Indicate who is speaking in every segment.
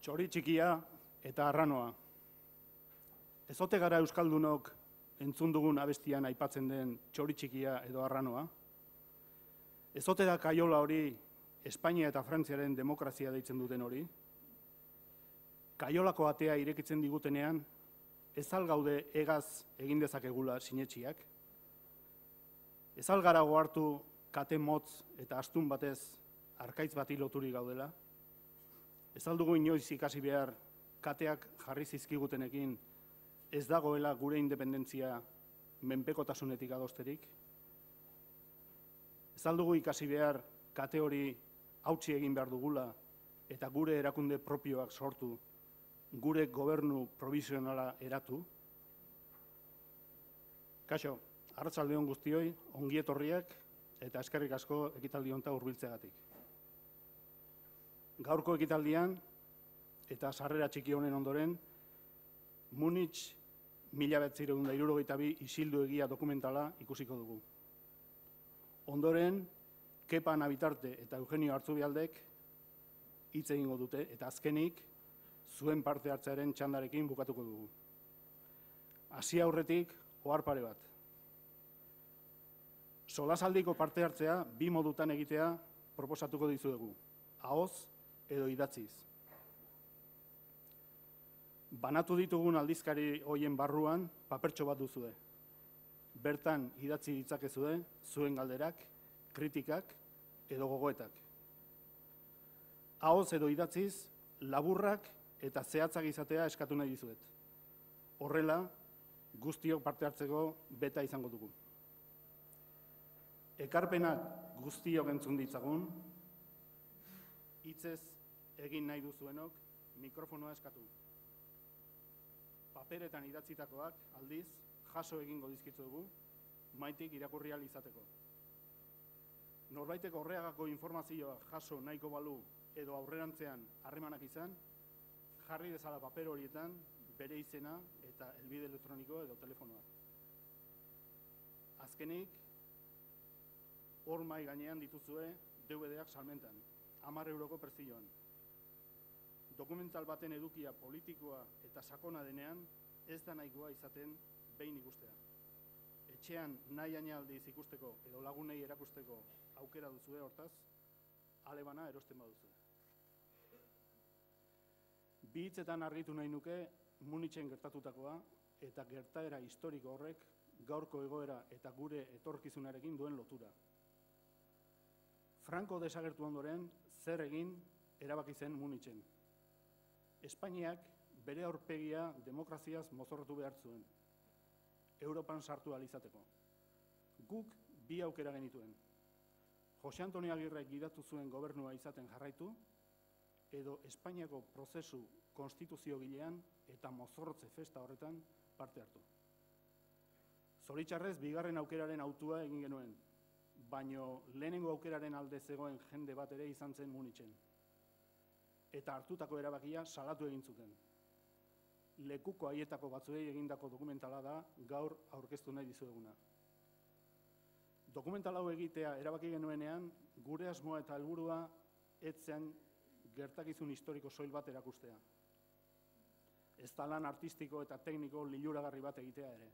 Speaker 1: Txori txikia eta arranoa. Ez ote gara euskaldunok entzun dugun abestian aipatzen den txori txikia edo arranoa? Ez ote da kaiola hori Espainia eta Frantziaren demokrazia deitzen duten hori? Kaiolako atea irekitzen digutenean, ez al gaude egaz egin dezakegula sinetxiak? Ez al gara gohartu kate motz eta astun batez arkaitz bati loturik gaudela? Ez al dugu inoiz ikasi behar kateak jarri zizkigutenekin ez dagoela gure independentzia menpekotasunetik adosterik? Ez al dugu ikasi behar kate hori hautsi egin behar dugula eta gure erakunde propioak sortu, gure gobernu provisionala eratu? Kaixo, arratsalde on guztioi, ongi etorriak eta eskerrik asko ekitaldi honta hurbiltzeagatik. Gaurko ekitaldian eta sarrera txiki honen ondoren, Munich 1972 isildu egia dokumentala ikusiko dugu. Ondoren, Kepa Nabitarte eta Eugenio Artzubialdek hitz egingo dute eta azkenik zuen parte hartzearen txandarekin bukatuko dugu. Hasi aurretik ohar pare bat. Solasaldiko parte hartzea bi modutan egitea proposatuko dizuegu, ahoz edo idatziz. Banatu ditugun aldizkari hoien barruan papertxo bat duzue. Bertan idatzi ditzakezue zuen galderak, kritikak edo gogoetak. Ahoz edo idatziz, laburrak eta zehatzak izatea eskatu nahi dizuet. Horrela, guztiok parte hartzeko beta izango dugu. Ekarpenak guztiok entzun ditzagun, hitzez egin nahi duzuenok mikrofonoa eskatu. Paperetan idatzitakoak aldiz jaso egingo dizkitzuegu, maitik irakurri ahal izateko. Norbaiteko horreagako informazioa jaso nahiko balu edo aurrerantzean harremanak izan, jarri dezala paper horietan bere izena eta helbide elektroniko edo telefonoa. Azkenik, hor mahai gainean dituzue DVD-ak salmentan, 10 euroko prezioan. Dokumental baten edukia politikoa eta sakona denean, ez da nahikoa izaten behin ikustea. Etxean nahi aldiz ikusteko edo lagunei erakusteko aukera duzue hortaz, alebana erosten baduzue. Bi hitzetan argitu nahi nuke Munichen gertatutakoa eta gertaera historiko horrek gaurko egoera eta gure etorkizunarekin duen lotura. Franco desagertu ondoren zer egin erabaki zen Munichen. Espainiak bere aurpegia demokraziaz mozorrotu behar zuen, Europan sartu ahal izateko. Guk bi aukera genituen. Jose Antonio Agirrek gidatu zuen gobernua izaten jarraitu, edo Espainiako prozesu konstituziogilean eta mozorrotze festa horretan parte hartu. Zoritxarrez, bigarren aukeraren autua egin genuen, baino lehenengo aukeraren alde zegoen jende bat ere izan zen Munichen. Eta hartutako erabakia salatu egin zuten. Lekuko haietako batzuei egindako dokumentala da gaur aurkeztu nahi dizueguna. Dokumental hau egitea erabaki genuenean, gure asmoa eta helburua ez zen gertakizun historiko soil bat erakustea. Ez da lan artistiko eta tekniko liluragarri bat egitea ere.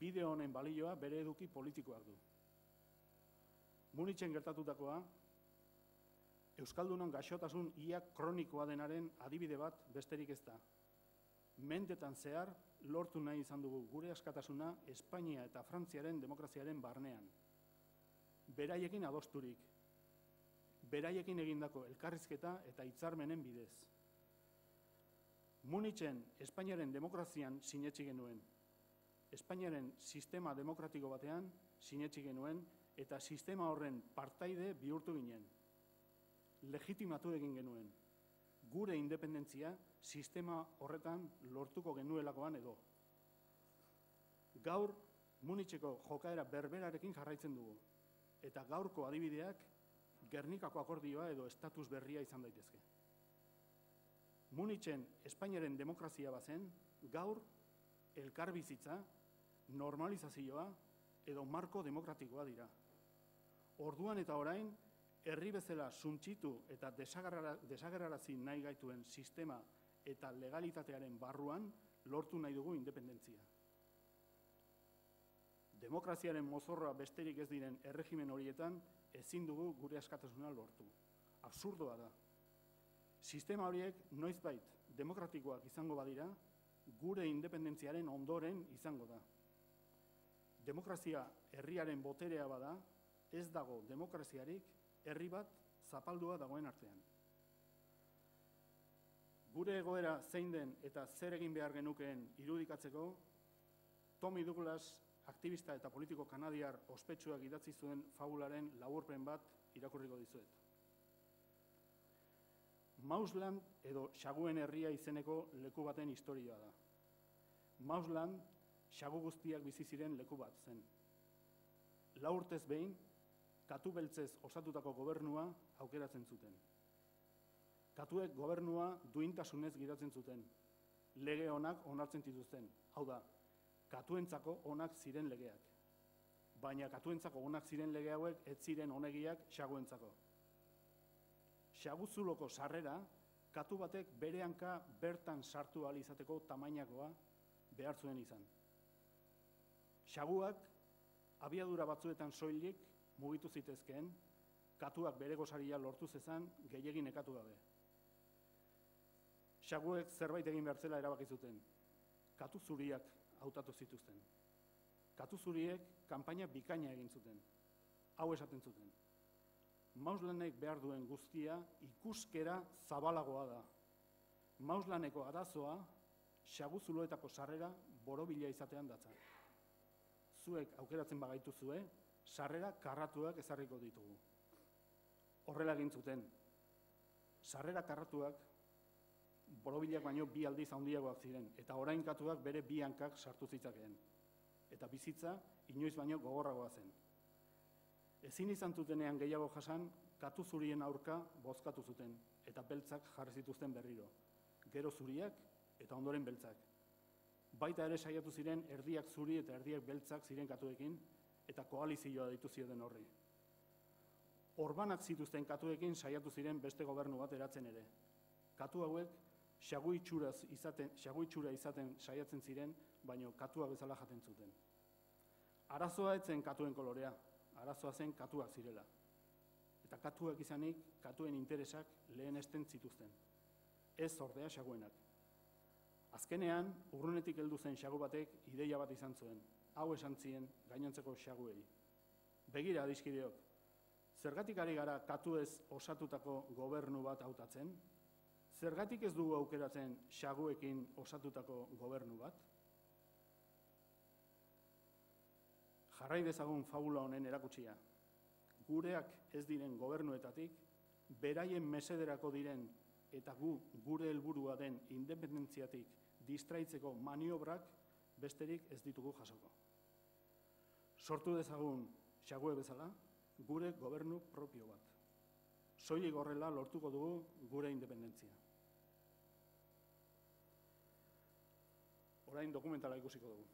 Speaker 1: Bideo honen balioa bere eduki politikoak du. Munichen gertatutakoa, Euskaldunon gaixotasun ia kronikoa denaren adibide bat besterik ez da. Mendetan zehar lortu nahi izan dugu gure askatasuna Espainia eta Frantziaren demokraziaren barnean. Beraiekin adosturik, beraiekin egindako elkarrizketa eta hitzarmenen bidez. Munichen Espainiaren demokrazian sinetsi genuen. Espainiaren sistema demokratiko batean sinetsi genuen eta sistema horren partaide bihurtu ginen. Legitimatu egin genuen. Gure independentzia sistema horretan lortuko genuelakoan edo. Gaur Municheko jokaera berberarekin jarraitzen dugu. Eta gaurko adibideak Gernikako akordioa edo estatus berria izan daitezke. Munichen Espainiaren demokrazia bazen, gaur elkarbizitza, normalizazioa edo marko demokratikoa dira. Orduan eta orain, herri bezala suntsitu eta desagerrarazi nahi gaituen sistema eta legalitatearen barruan lortu nahi dugu independentzia. Demokraziaren mozorroa besterik ez diren erregimen horietan ezin dugu gure askatasuna lortu. Absurdoa da. Sistema horiek noizbait demokratikoak izango badira, gure independentziaren ondoren izango da. Demokrazia herriaren boterea bada, ez dago demokraziarik herri bat zapaldua dagoen artean. Gure egoera zein den eta zer egin behar genukeen irudikatzeko, Tommy Douglas, aktivista eta politiko kanadiar ospetsuak idatzi zuen fabularen laburpen bat irakurriko dizuet. Mausland edo Xaguen herria izeneko leku baten historia da. Mausland, Xagu guztiak bizi ziren leku bat zen. 4 urtez behin, katu beltzez osatutako gobernua aukeratzen zuten. Katuek gobernua duintasunez gidatzen zuten. Lege onak onartzen zituzten. Hau da, katuentzako onak ziren legeak. Baina katuentzako onak ziren lege hauek ez ziren onegiak Xaguentzako. Xaguzuloko sarrera, katu batek bere hanka bertan sartu ahal izateko tamainakoa behar zuen izan. Xaguak abiadura batzuetan soilik mugitu zitezkeen, katuak bere gosaria lortu zezan gehiegi nekatu gabe. Xaguek zerbait egin behar zela erabaki zuten. Katu zuriak hautatu zituzten. Katu zuriek kanpaina bikaina egin zuten. Hau esaten zuten. Mauslandek behar duen guztia ikuskera zabalagoa da. Mauslandeko arazoa Xaguzuloetako sarrera borobila izatean datza. Zuek aukeratzen bagaituzue, sarrera karratuak ezarriko ditugu. Horrela egin zuten. Sarrera karratuak borobilak baino 2 aldiz handiagoak ziren, eta orain katuak bere 2 hankak sartu zitzakeen. Eta bizitza inoiz baino gogorragoa zen. Ezin izan zutenean gehiago jasan, katu zurien aurka bozkatu zuten, eta beltzak jarri zituzten berriro. Gero zuriak eta ondoren beltzak. Baita ere saiatu ziren erdiak zuri eta erdiak beltzak ziren katuekin, eta koalizioa deitu zioten horri. Orbanak zituzten katuekin saiatu ziren beste gobernu bat eratzen ere. Katu hauek xagu itxura izaten saiatzen ziren, baino katua bezala jaten zuten. Arazoa ez zen katuen kolorea, arazoa zen katuak zirela. Eta katuak izanik, katuen interesak lehenesten zituzten. Ez ordea Xaguenak. Azkenean, urrunetik heldu zen Xagu batek ideia bat izan zuen. Hau esan zien gainontzeko Xaguei. Begira, adiskideok, zergatik ari gara katuez osatutako gobernu bat hautatzen? Zergatik ez dugu aukeratzen Xaguekin osatutako gobernu bat? Jarrai dezagun fabula honen erakutsia. Gureak ez diren gobernuetatik, beraien mesederako diren eta gure helburua den independentziatik distraitzeko maniobrak besterik ez ditugu jasoko. Sortu dezagun Xague bezala, gure gobernu propio bat. Soilik horrela lortuko dugu gure independentzia. Orain dokumentala ikusiko dugu.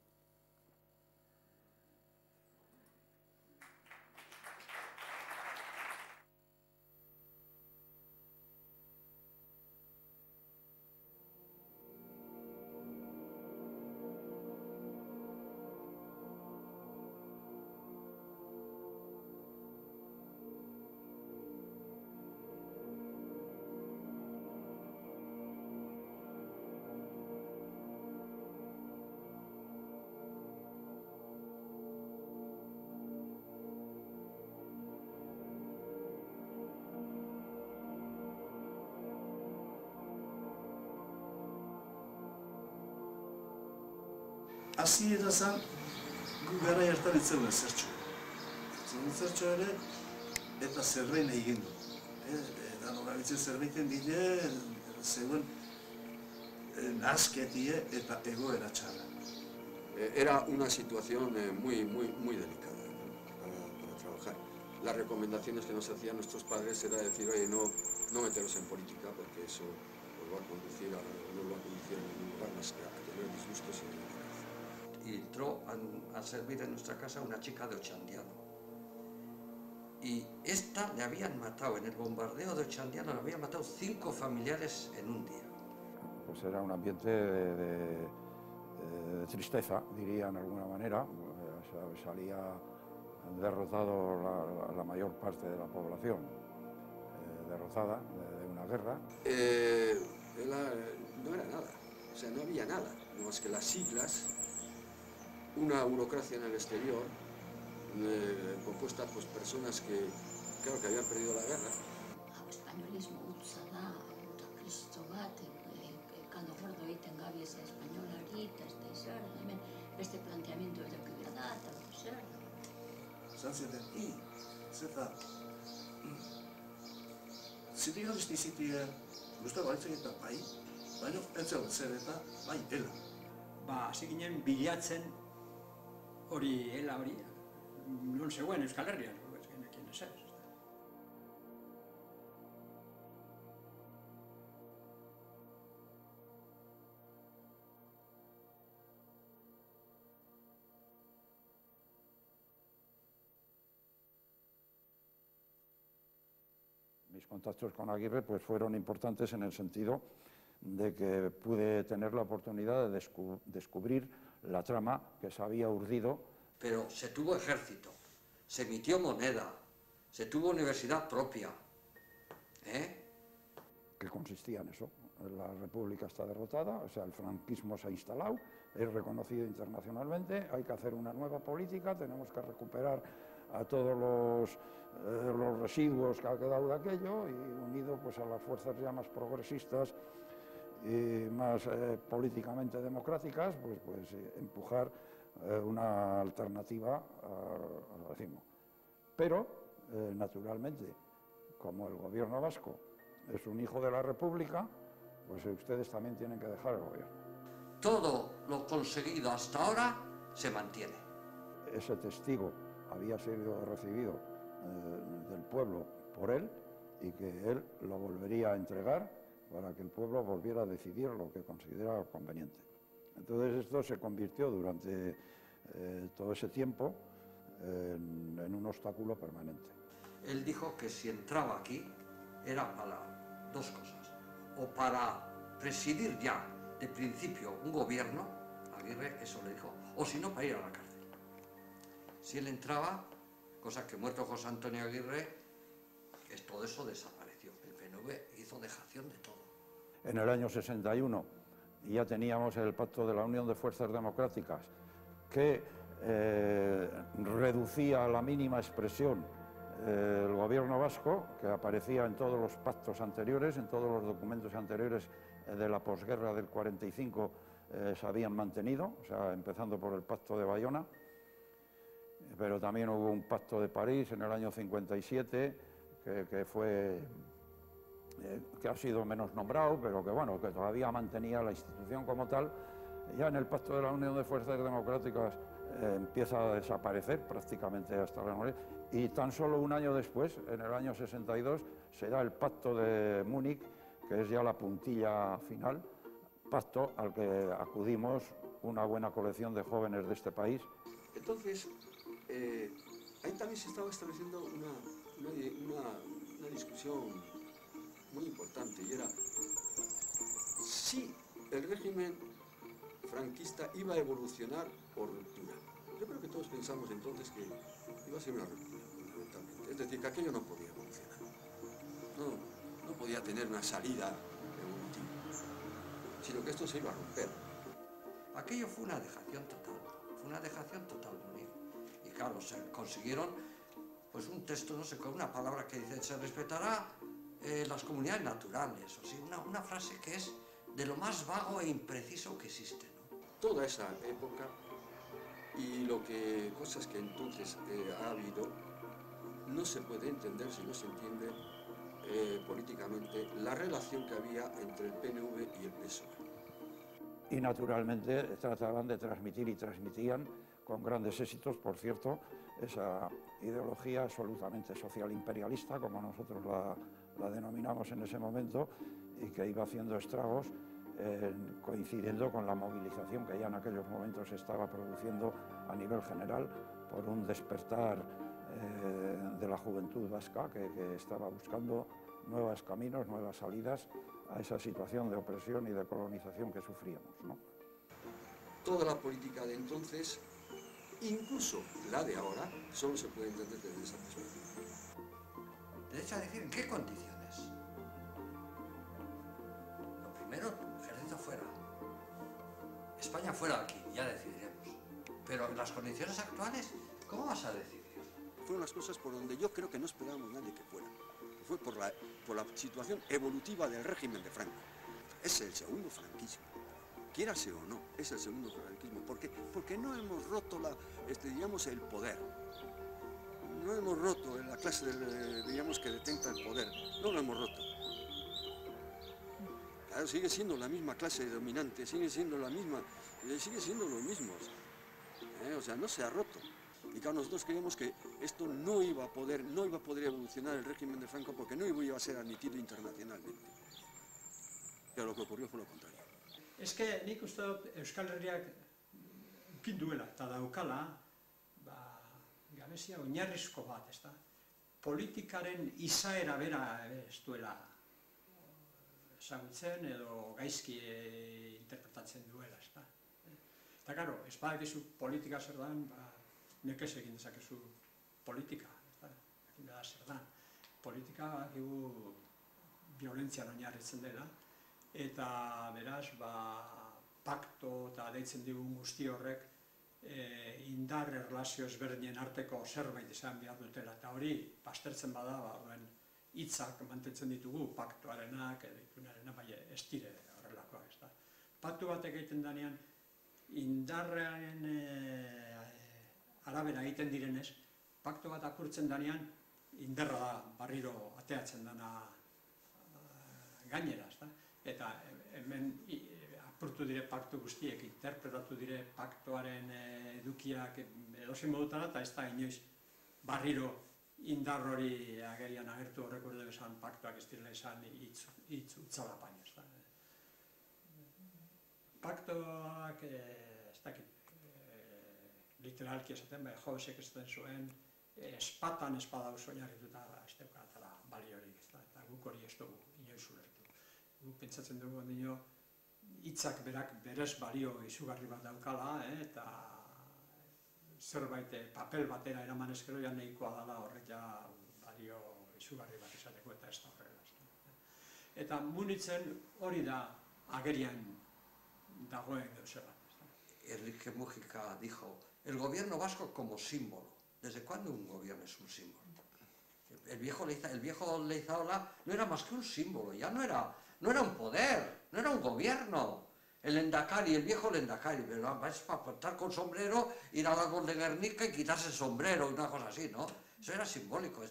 Speaker 2: Hasiera zen, gu gara hartan ez zegoen zertxo. Zegoen zertxo ere, eta zerbait egin du. Eta norabitzen zerbaiten bide, zegoen nazketie eta egoera txarra.
Speaker 3: Era una situación muy delicada, ¿no? para trabajar. Las recomendaciones que nos hacían nuestros padres era decir, oye, no meteros en política porque eso os va a conducir no os va a conducir a ningún lugar más que a tener disgustos y violencia.
Speaker 4: Y entró a servir en nuestra casa una chica de Ochandiano.
Speaker 3: Y esta le habían matado, en el bombardeo de Ochandiano, le habían matado 5 familiares en un día.
Speaker 4: Pues era un ambiente de tristeza, diría en alguna manera. Salía derrotado la mayor parte de la población, derrotada de una guerra.
Speaker 3: No era nada, o sea, no había nada, no más que las siglas, una burocracia en el exterior, compuesta por personas que, claro, que habían perdido la guerra.
Speaker 5: Españolismo utza da, eta kristo bat, kando gordo egiten gabiez espainolari, eta ez da zer, hemen beste planteamiento edo kibera da, eta zer.
Speaker 2: Esan zioten, zeta, zitik abesti zitia, guztua baitzen eta bai, baina entzau zer eta bai, ela.
Speaker 6: Hasi ginen bilatzen hori, ela hori, non zegoen Euskal Herrian, ez genekin ez ez.
Speaker 4: Mis contactos con Aguirre pues, fueron importantes en el sentido de que pude tener la oportunidad de descubrir la trama que se había urdido.
Speaker 3: Pero se tuvo ejército, se emitió moneda, se tuvo universidad propia.
Speaker 4: Que consistía en eso. La República está derrotada, o sea, el franquismo se ha instalado, es reconocido internacionalmente, hay que hacer una nueva política, tenemos que recuperar a todos los residuos que ha quedado de aquello y unido pues, a las fuerzas ya más progresistas y más políticamente democráticas, pues empujar una alternativa al racismo. Pero, naturalmente, como el gobierno vasco es un hijo de la República, pues ustedes también tienen que dejar el gobierno.
Speaker 3: Todo lo conseguido hasta ahora se mantiene.
Speaker 4: Ese testigo había sido recibido del pueblo por él y que él lo volvería a entregar para que el pueblo volviera a decidir lo que considera conveniente. Entonces esto se convirtió durante todo ese tiempo en un obstáculo permanente.
Speaker 3: Él dijo que si entraba aquí era para 2 cosas, o para presidir ya de principio un gobierno, Aguirre eso le dijo, o si no para ir a la cárcel. Si él entraba, cosa que muerto José Antonio Aguirre, todo eso desapareció. El PNV hizo dejación de todo.
Speaker 4: En el año 61 ya teníamos el Pacto de la Unión de Fuerzas Democráticas que reducía a la mínima expresión el gobierno vasco, que aparecía en todos los pactos anteriores, en todos los documentos anteriores de la posguerra del 45 se habían mantenido, o sea, empezando por el Pacto de Bayona, pero también hubo un Pacto de París en el año 57, que ha sido menos nombrado, pero que bueno, que todavía mantenía la institución como tal. Ya en el Pacto de la Unión de Fuerzas Democráticas empieza a desaparecer prácticamente hasta la muerte, y tan solo un año después, en el año 62, se da el Pacto de Múnich, que es ya la puntilla final, pacto al que acudimos una buena colección de jóvenes de este país.
Speaker 3: Entonces, ahí también se estaba estableciendo una discusión muy importante, y era si el régimen franquista iba a evolucionar o ruptura. Yo creo que todos pensamos entonces que iba a ser una ruptura, fundamentalmente. Es decir, que aquello no podía evolucionar. No podía tener una salida evolutiva, sino que esto se iba a romper. Aquello fue una dejación total, Múnich. Y claro, se consiguieron pues un texto, no sé, con una palabra que dice, se respetará las comunidades naturales, o sea, una frase que es de lo más vago e impreciso que existe, ¿no? Toda esa época y cosas que entonces ha habido, no se puede entender si no se entiende políticamente la relación que había entre el PNV y el PSOE.
Speaker 4: Y naturalmente trataban de transmitir y transmitían con grandes éxitos, por cierto, esa ideología absolutamente social imperialista, como nosotros la denominamos en ese momento, y que iba haciendo estragos, coincidiendo con la movilización que ya en aquellos momentos se estaba produciendo a nivel general por un despertar de la juventud vasca que estaba buscando nuevos caminos, nuevas salidas a esa situación de opresión y de colonización que sufríamos, ¿no?
Speaker 3: Toda la política de entonces, incluso la de ahora, solo se puede entender desde esa perspectiva.
Speaker 6: Derecho a decir en qué condiciones. Lo primero, ejército fuera. España fuera aquí, ya decidiremos. Pero en las condiciones actuales, ¿cómo vas a decidir?
Speaker 3: Fueron las cosas por donde yo creo que no esperábamos nadie que fuera. Fue por la situación evolutiva del régimen de Franco. Es el segundo franquismo. Quiérase o no, es el segundo franquismo. ¿Por qué? Porque no hemos roto digamos, el poder. No hemos roto la clase, digamos, que detenta el poder. No lo hemos roto. Claro, sigue siendo la misma clase dominante, sigue siendo la misma, sigue siendo los mismos. O sea, no se ha roto. Y claro, nosotros creíamos que esto no iba a poder evolucionar el régimen de Franco porque no iba a ser admitido internacionalmente. Pero lo que ocurrió fue lo contrario.
Speaker 6: Es que nik uste dut Euskal Herriak ukinduela eta daukala, gabezia oinarrizko bat, ezta? Politikaren izaera bera ez duela ezagutzen edo gaizki interpretatzen duela, ezta? Eta, karo, ez badakizu politika zer dan, nekez egin dezakezu politika, ezta? Egin da zer dan. Politika badakigu violentzian oinarritzen dela, eta beraz, pakto eta deitzen digun guzti horrek indar erlazio ezberdinen arteko zerbait izan behar dutela. Eta hori, baztertzen bada, hitzak mantentzen ditugu, paktuarenak, itunarena, baina ez dire horrelakoak, ezta. Paktu batek egiten denean, indarrean arabera egiten direnez, paktu bat apurtzen denean, indarra da barriro ateatzen dena gainera, ezta. Eta hemen apurtu dire paktu guztiek, interpretatu dire paktuaren edukiak edozein modutara, eta ez da inoiz barriro indar hori agerian agertu horreko ere esan paktuak ez direla esan hitz utzalapain, ez da. Paktuak, ez dakit, literalki esaten, Jobesek esaten zuen, espatan espada oso oinarrituta ez daukatela baliorik, ez da, eta guk hori ez dugu inoiz ulertu. Guk pentsatzen dugu dino, hitzak berak berez balio izugarri bat daukala, eta zerbait papel batera eraman ezkero ja nahikoa dela horrek ja balio izugarri bat izateko eta ez da horrela. Eta Munitzen hori da agerian dagoen gauza bat.
Speaker 7: Enrique Múgica dijo, el gobierno vasco como símbolo. ¿Desde cuándo un gobierno es un símbolo? El viejo Leizaola no era más que un símbolo, ya no era un poder, no era un gobierno. El Lendakari, el viejo Lendakari, es para estar con sombrero, ir al árbol de Guernica y quitarse el sombrero, una cosa así, ¿no? Eso era simbólico.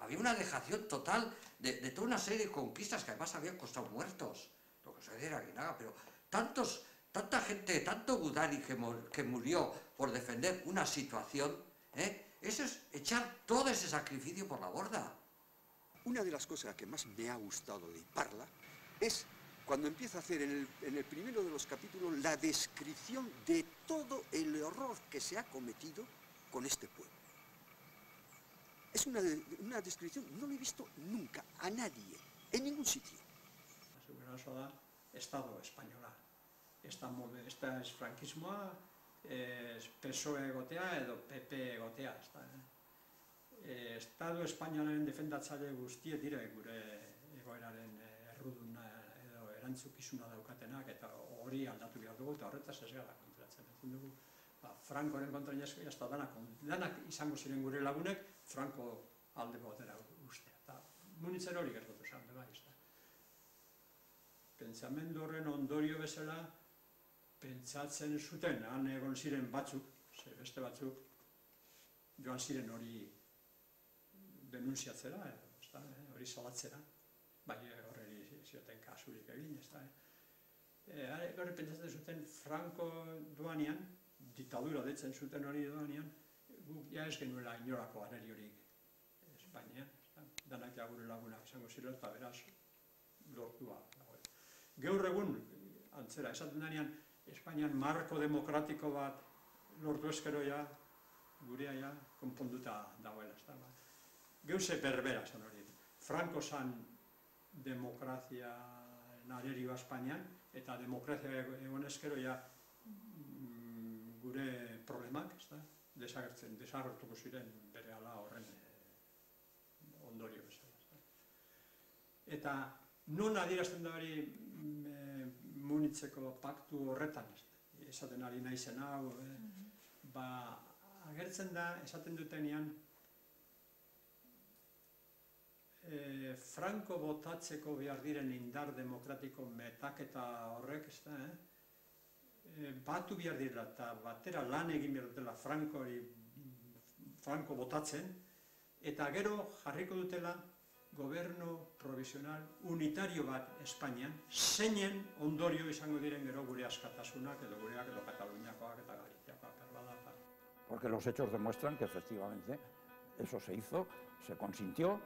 Speaker 7: Había una dejación total de toda una serie de conquistas que además habían costado muertos, lo que se decía Aguinaga, pero tanta gente, tanto Gudari que murió por defender una situación, eso es echar todo ese sacrificio por la borda.
Speaker 3: Una de las cosas que más me ha gustado de Parla es cuando empieza a hacer en el primero de los capítulos la descripción de todo el horror que se ha cometido con este pueblo. Es una descripción, no lo he visto nunca a nadie, en ningún sitio.
Speaker 6: La seguridad da Estado española. Esta es frankismoa, PSOE egotea edo PP egotea. Estado espainolaren defendatzaile guztiek dire gure egoeraren erruduna edo erantzukizuna daukatenak, eta hori aldatu behar dugu, eta horretaz ez gara kontratzen. Dugu, Frankoren kontra inasko, jazta danak izango ziren gure lagunek, Franko alde botera ustea. Eta Munitzen hori gertatu zen, bai, ez da. Pentsamendu horren ondorio bezala, pentsatzen zuten, han egon ziren batzuk, beste batzuk, joan ziren hori denunziatzera, hori salatzera, bai horreri zioten kasurik egin, ez da. Hori pentsatzen zuten Franco doanean, ditadura detzen zuten hori doanean, guk ja ez genuela inolako areri horik Espainian, danak ja gure lagunak izango ziren, eta beraz lortua dagoen. Gaur egun, antzera, esaten denean, Espainian marko demokratiko bat lortu ezkero ja, gurea ja konponduta dagoela, ez da. Geuse berbera zen hori. Franco zan demokrazia narerio Espainian, eta demokrazia egon ezkero ja gure problemak, ez da, desagertuko ziren berehala horren ondorio bezala. Eta non adierazten da hori Munitzeko paktu horretan, esaten ari naizen hau, agertzen da, esaten dutenean, Franco botatzeko behar diren indar demokratiko metaketa horrek, ez da, batu behar direla eta batera lan egin behar dutela Franco botatzen, eta gero jarriko dutela gobernu provisional unitario bat Espainian, zeinen ondorio izango diren gero gure askatasunak edo gureak edo Kataluniakoak eta Galiziakoak perbada.
Speaker 4: Porque los hechos demuestran que efectivamente eso se hizo, se consintió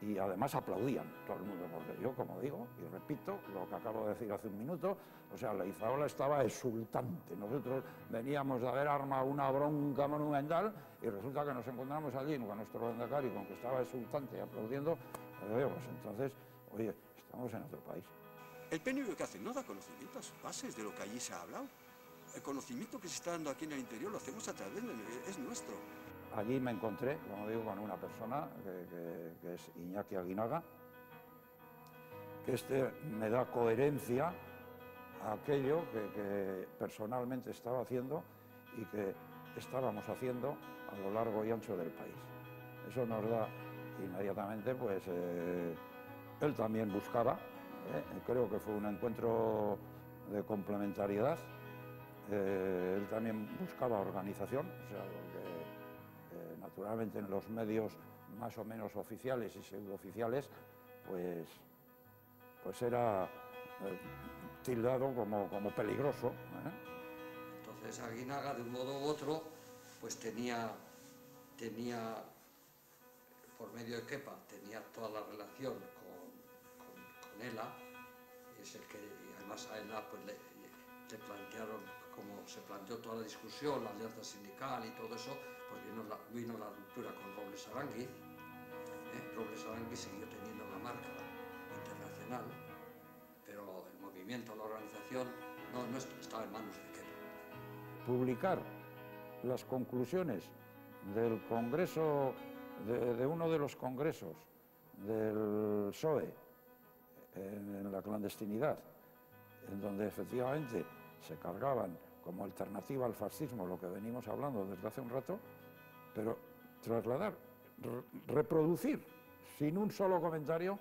Speaker 4: y además aplaudían todo el mundo, porque yo, como digo, y repito lo que acabo de decir hace un minuto, o sea, Leizaola estaba exultante. Nosotros veníamos de haber armado una bronca monumental y resulta que nos encontramos allí con nuestro lehendakari, con que estaba exultante y aplaudiendo, pues entonces, oye, estamos en otro país.
Speaker 3: El PNV que hace no da conocimiento a sus bases de lo que allí se ha hablado. El conocimiento que se está dando aquí en el interior lo hacemos a través es nuestro.
Speaker 4: Allí me encontré, como digo, con una persona que es Iñaki Aguinaga, que me da coherencia a aquello que personalmente estaba haciendo y que estábamos haciendo a lo largo y ancho del país. Eso nos da inmediatamente, pues, él también buscaba, creo que fue un encuentro de complementariedad, él también buscaba organización, o sea, porque naturalmente en los medios más o menos oficiales y pseudooficiales, pues era tildado como peligroso.
Speaker 7: Entonces Aguinaga, de un modo u otro, pues tenía por medio de Kepa, tenía toda la relación con ELA, es el que, y además a ELA pues le plantearon, como se planteó toda la discusión, la alianza sindical y todo eso, pues vino la ruptura con Robles Aránguiz. Robles Aránguiz siguió teniendo la marca internacional, pero el movimiento, la organización, no estaba en manos de Kepa.
Speaker 4: Publicar las conclusiones del congreso, de uno de los congresos del PSOE en la clandestinidad, en donde efectivamente se cargaban como alternativa al fascismo, lo que venimos hablando desde hace un rato, pero trasladar, reproducir sin un solo comentario,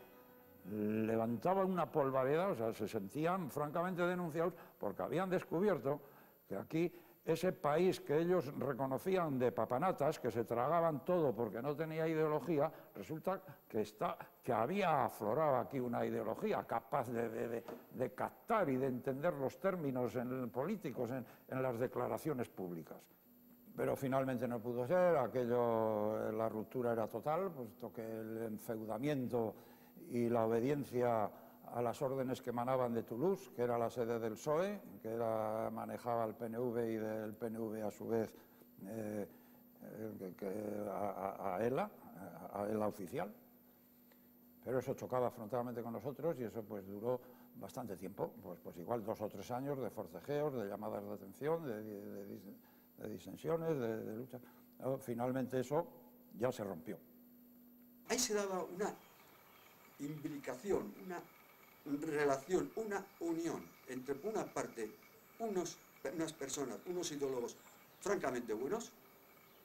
Speaker 4: levantaba una polvareda, o sea, se sentían francamente denunciados porque habían descubierto que aquí ese país que ellos reconocían de papanatas, que se tragaban todo porque no tenía ideología, resulta que había aflorado aquí una ideología capaz de captar y de entender los términos políticos en las declaraciones públicas. Pero finalmente no pudo ser, la ruptura era total, puesto que el enfeudamiento y la obediencia a las órdenes que emanaban de Toulouse, que era la sede del PSOE, que manejaba el PNV y del PNV a su vez a ELA oficial. Pero eso chocaba frontalmente con nosotros y eso pues duró bastante tiempo, pues igual 2 o 3 años de forcejeos, de llamadas de atención, de disensiones, de luchas. Finalmente eso ya se rompió.
Speaker 3: Ahí se daba una imbricación, una relación, una unión entre, por una parte, unas personas, unos ideólogos francamente buenos,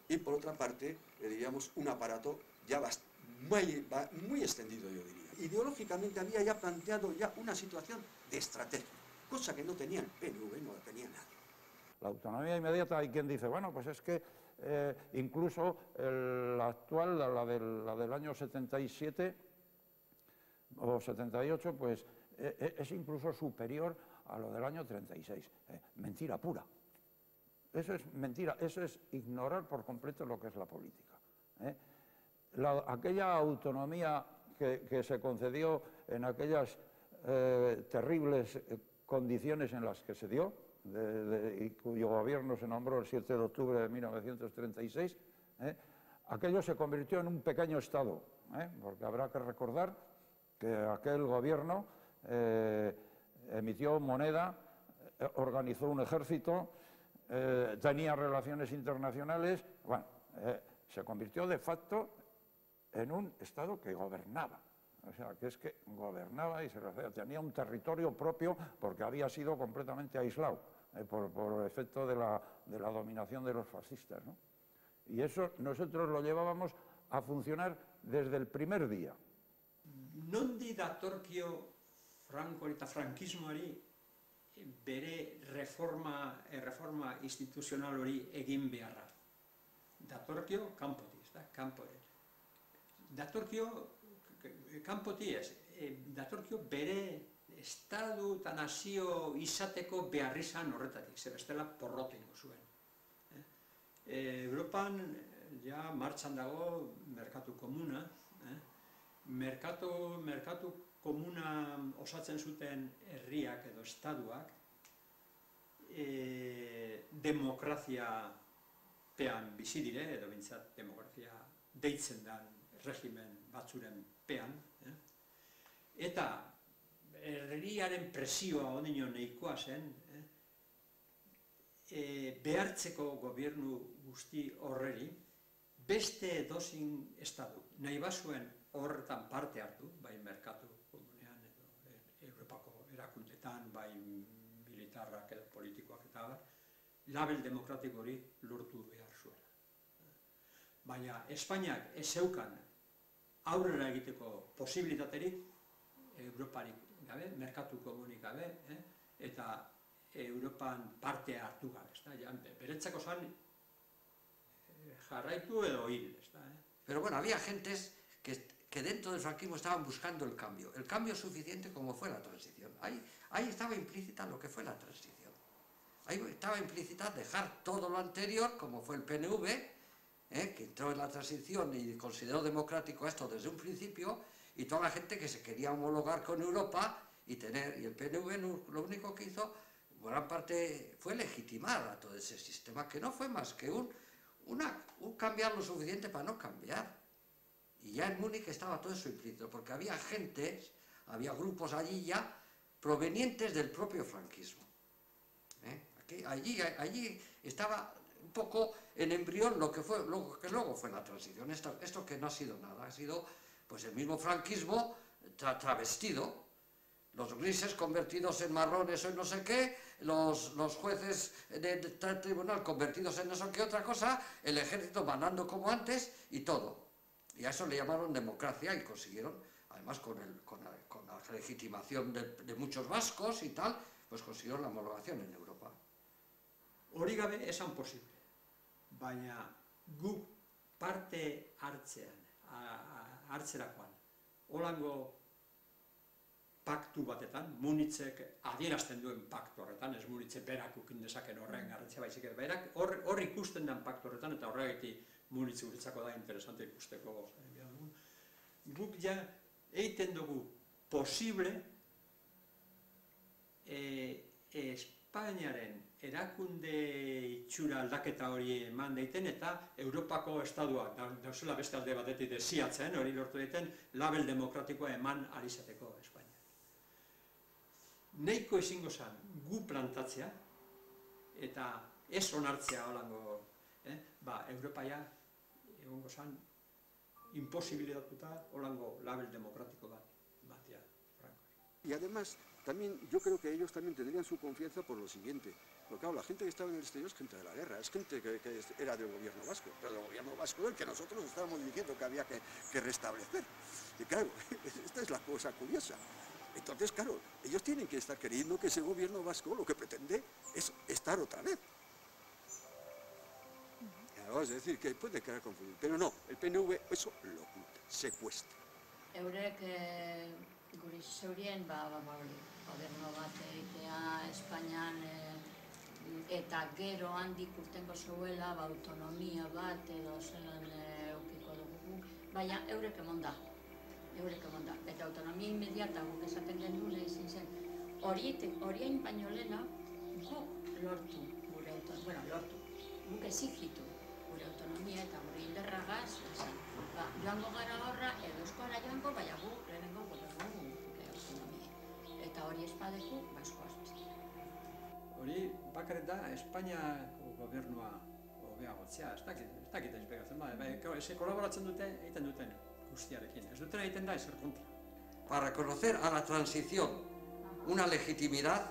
Speaker 3: y por otra parte, diríamos, un aparato ya muy extendido, yo diría. Ideológicamente había ya planteado ya una situación de estrategia, cosa que no tenía el PNV, no la tenía nadie.
Speaker 4: La autonomía inmediata, hay quien dice, bueno, pues es que incluso la actual, la del año 77 o 78, pues es incluso superior a lo del año 36. Mentira pura. Eso es mentira, eso es ignorar por completo lo que es la política. Aquella autonomía que se concedió en aquellas terribles condiciones en las que se dio, y cuyo gobierno se nombró el 7 de octubre de 1936, aquello se convirtió en un pequeño Estado, porque habrá que recordar que aquel gobierno emitió moneda, organizó un ejército, tenía relaciones internacionales, bueno, se convirtió de facto en un Estado que gobernaba. O sea, que es que gobernaba y tenía un territorio propio porque había sido completamente aislado por efecto de la dominación de los fascistas, ¿no? Y eso nosotros lo llevábamos a funcionar desde el primer día.
Speaker 6: Nondi datorkio Franco eta frankismoari bere reforma instituzional hori egin beharra. Datorkio kanpotik, kanpore. Datorkio datorkio bere estadu eta nazio izateko beharrizan horretatik, zer bestela porrotingo zuen. Europan ja martxan dago merkatu komuna, merkatu komuna osatzen zuten herriak edo estaduak demokraziapean bizi dire, edo bintzat demokrazia deitzen den regimen batzuren pean, eta herriaren presioa ondino nahikoa zen, behartzeko gobernu guzti horreri, beste edozin estadu, nahi bazuen horretan parte hartu, bai merkatu komunean edo Europako erakundetan, bai militarrak edo politikoak eta bar, label demokratiko hori lortu behar zuen. Baina Espainiak ez zeukan aurrera egiteko posibilitaterik Europarik gabe, merkatu komunik gabe, eta Europan parte hartu gabe. Beretzako zan jarraitu edo hil.
Speaker 7: Pero bueno, había gentes que dentro del franquismo estaban buscando el cambio suficiente como fue la transición. Ahí estaba implícita lo que fue la transición. Ahí estaba implícita dejar todo lo anterior, como fue el PNV, que entró en la transición y consideró democrático esto desde un principio, y toda la gente que se quería homologar con Europa y el PNV lo único que hizo, gran parte, fue legitimar a todo ese sistema, que no fue más que un cambiar lo suficiente para no cambiar. Y ya en Múnich estaba todo eso implícito, porque había había grupos allí ya provenientes del propio franquismo. Allí estaba un poco en embrión lo que luego fue la transición. Esto que no ha sido nada, ha sido pues el mismo franquismo travestido, los grises convertidos en marrones o en no sé qué, los jueces del tribunal convertidos en no sé qué otra cosa, el ejército mandando como antes y todo. Y a eso le llamaron democracia y consiguieron, además con la legitimación de muchos vascos y tal, pues consiguieron la homologación en Europa.
Speaker 6: Hori gabe esan posible, baina guk parte hartzerakoan, holango paktu batetan, Munitzek adierazten duen paktu horretan, ez Munitzek berak ukin dezaken horren garrantzia baizik edo berak, hor ikusten den paktu horretan, eta horregatik Munitz guretzako da interesante ikusteko. Guk ja egiten dugu posible Espainiaren erakunde itxura aldaketa hori eman daiten eta Europako estaduak dauzela beste alde batetik desiatzen, hori lortu daiten label demokratikoa eman alizateko Espainia. Neiko ezingo zen gu plantatzea eta ez onartzea holango, Europaia egongo zen imposibilitatuta holango label demokratiko batia.
Speaker 8: Y además, también yo creo que ellos también tendrían su confianza por lo siguiente. Porque claro, la gente que estaba en el exterior es gente de la guerra, es gente que era del gobierno vasco, pero del gobierno vasco del que nosotros estábamos diciendo que había que restablecer. Y claro, esta es la cosa curiosa. Entonces, claro, ellos tienen que estar creyendo que ese gobierno vasco lo que pretende es estar otra vez. Claro, es decir, que puede quedar confundido. Pero no, el PNV eso lo oculta, secuestra.
Speaker 5: Eurek guri zeurien gobernu bat egitea Espainian eta gero handik urtengo zeuela autonomia bat edo zelan eukiko dugu, baina eurek emon da. Eta autonomia inmediata guk esaten genuen izin zen. Horien baino lehena guk lortu gure autonomia, lortu, guk exigitu gure autonomia eta gure indarragaz, joango gara horra, edo eskora joango, baina gu lehenengo gobernu gure autonomia. Eta hori espadeku, asko azpizte.
Speaker 6: Hori bakarrik da Espainiako gobernua hobeagotzea, ez dakit ezbegatzen, ez kolaboratzen dute egiten duten guztiarekin, ez duten egiten da ezer kontra.
Speaker 7: Para reconocer a la transición una legitimidad,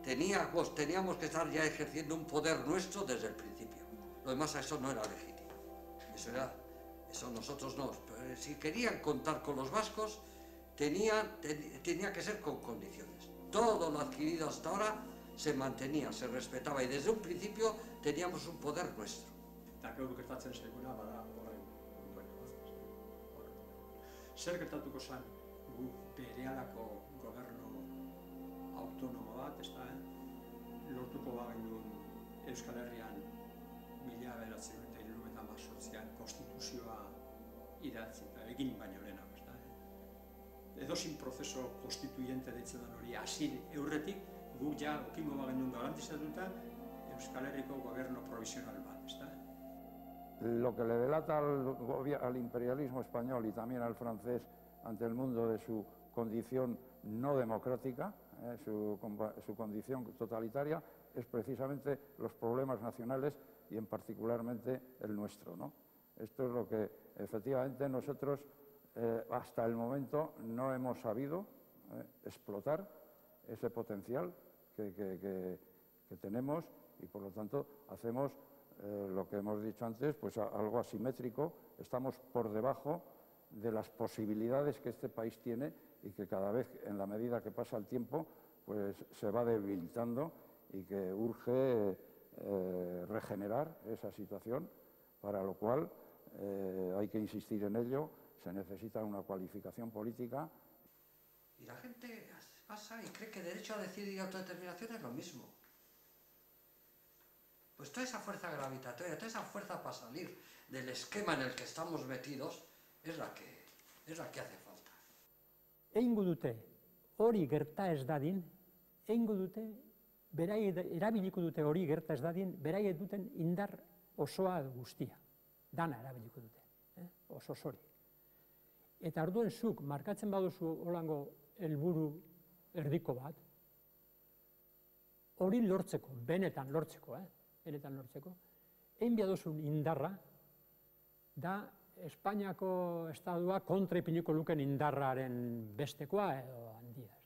Speaker 7: teníamos que estar ya ejerciendo un poder nuestro desde el principio. Lo demás a eso no era legítimo. Eso nosotros no. Pero si querían contar con los vascos, tenía que ser con condiciones. Todo lo adquirido hasta ahora se mantenía, se respetaba y desde un principio teníamos un poder nuestro.
Speaker 6: Eta gero gertatzen zaiguna bada horren ondorengoa. Zer gertatuko zen gu berehalako gobernu autonomo bat, lortuko bagenuen Euskal Herrian 1978an konstituzioa idatzi, egin baino lehenago, edozein prozeso konstituyente deitzen den hori hasi eurretik, guk ja okingo bagenuen garantizatuta Euskal Herriko gobernu provisional bat,
Speaker 4: Lo que le delata al imperialismo español y también al francés ante el mundo de su condición no democrática, su condición totalitaria, es precisamente los problemas nacionales y en particularmente el nuestro, ¿no? Esto es lo que efectivamente nosotros hasta el momento no hemos sabido explotar ese potencial que tenemos y por lo tanto hacemos lo que hemos dicho antes, pues algo asimétrico, estamos por debajo de las posibilidades que este país tiene y que cada vez, en la medida que pasa el tiempo, pues se va debilitando y que urge regenerar esa situación, para lo cual hay que insistir en ello, se necesita una cualificación política.
Speaker 7: Y la gente pasa y cree que derecho a decidir y autodeterminación es lo mismo. Pues toda esa fuerza gravitatoria, toda esa fuerza para salir del esquema en el que estamos metidos, es la que hace falta.
Speaker 9: Egingo dute, hori gerta ez dadin, erabiliko dute hori gerta ez dadin, beraiek duten indar osoa guztia. Dana erabiliko dute, oso hori. Eta orduan zuk markatzen baduzu holango helburu erdiko bat, hori lortzeko, benetan lortzeko, egin behaduzun indarra, da Espainiako estadua kontra ipiniko luken indarraren bestekoa edo handia.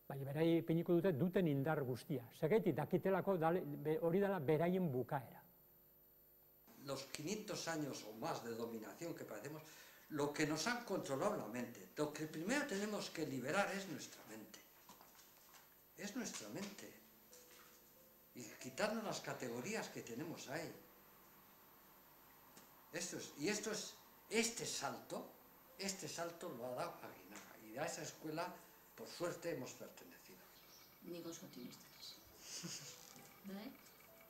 Speaker 9: Baina berai ipiniko duten indar guztia. Segatik dakitelako hori dela beraien bukaera.
Speaker 7: Los 500 años o más de dominación que padecemos, lo que nos han controlado la mente, lo que primero tenemos que liberar es nuestra mente. Es nuestra mente. Y quitarnos las categorías que tenemos ahí. Este salto lo ha dado Aguinaga. Y a esa escuela, por suerte, hemos pertenecido.
Speaker 5: Nik oso optimista naiz.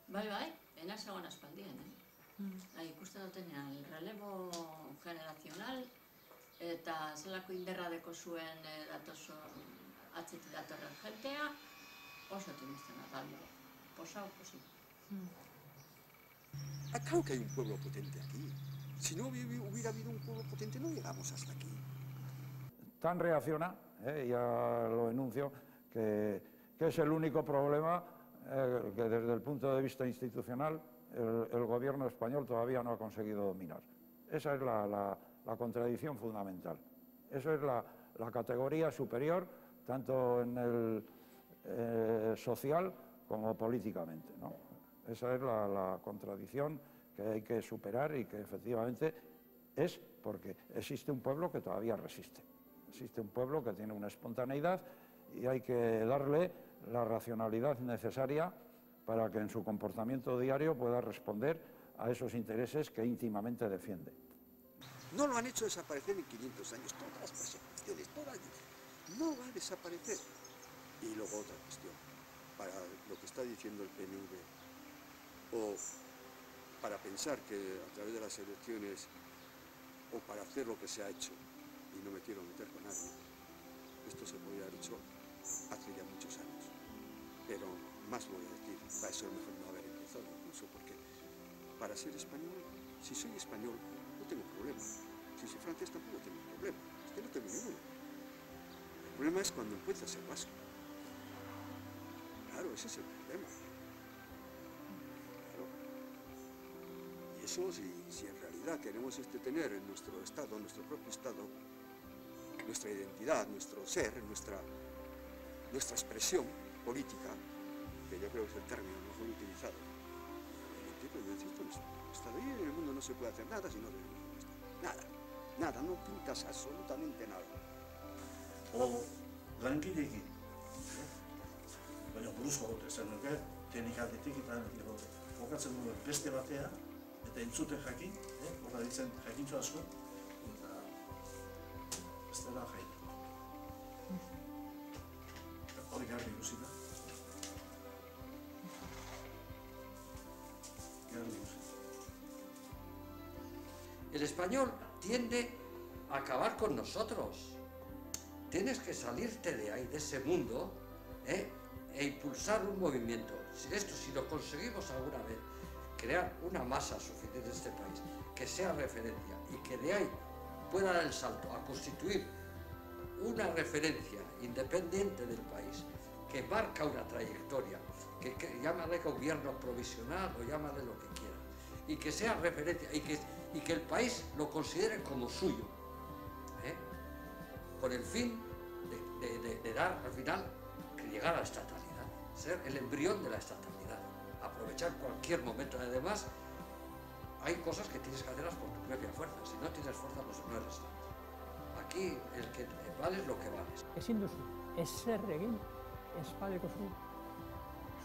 Speaker 5: Bai, ena zegoen aspaldien, ikusten dutenean, el relevo generacional, eta zelako inderra deko zuen atzetik datorren jentea, oso optimista natalde. Posao, posible.
Speaker 8: Claro que hay un pueblo potente aquí. Si no hubiera habido un pueblo potente, no llegamos hasta aquí.
Speaker 4: Tan reacciona, ya lo enuncio, que es el único problema que desde el punto de vista institucional el gobierno español todavía no ha conseguido dominar. Esa es la contradicción fundamental. Eso es la categoría superior, tanto en el social como políticamente, ¿no? Esa es la contradicción que hay que superar y que efectivamente es porque existe un pueblo que todavía resiste. Existe un pueblo que tiene una espontaneidad y hay que darle la racionalidad necesaria para que en su comportamiento diario pueda responder a esos intereses que íntimamente defiende.
Speaker 8: No lo han hecho desaparecer en 500 años, todas las persecuciones, no va a desaparecer. Y luego otra cuestión, para lo que está diciendo el PNV, o para pensar que a través de las elecciones, o para hacer lo que se ha hecho, y no me quiero meter con nadie, esto se podría haber hecho hace ya muchos años, pero más voy a decir, va a ser mejor no haber empezado incluso, porque para ser español, si soy español, no tengo problema. Si soy francés tampoco tengo problema, es que no tengo ninguno. El problema es cuando empiezo a ser vasco. Claro, ese es el problema. Claro. Y eso, si en realidad queremos tener en nuestro Estado, nuestro propio Estado, nuestra identidad, nuestro ser, nuestra expresión política, que yo creo que es el término mejor utilizado, Estado y en el mundo no se puede hacer nada si no tenemos un Estado. Nada, no pintas absolutamente nada.
Speaker 2: O langileekin, baina buruzko dut esan nuke, teknikaldetik eta jokatzen duen beste batea, eta entzuten jakin, horra ditzen jakintxo asko, eta ez dela jain. Hori garbi ikusi da.
Speaker 7: El español tiende a acabar con nosotros. Tienes que salirte de ahí, de ese mundo, e impulsar un movimiento. Si lo conseguimos alguna vez, crear una masa suficiente en este país, que sea referencia y que de ahí pueda dar el salto a constituir una referencia independiente del país, que marca una trayectoria, que llámale gobierno provisional o llámale lo que quiera, y que sea referencia y que el país lo considere como suyo, con el fin de dar al final, que llegar a la estatalidad, ser el embrión de la estatalidad, aprovechar cualquier momento. Además, hay cosas que tienes que hacerlas por tu propia fuerza, si no tienes fuerza no eres Estado. Aquí el que vales lo que vales.
Speaker 9: Ezin duzu, ezer egin espadeko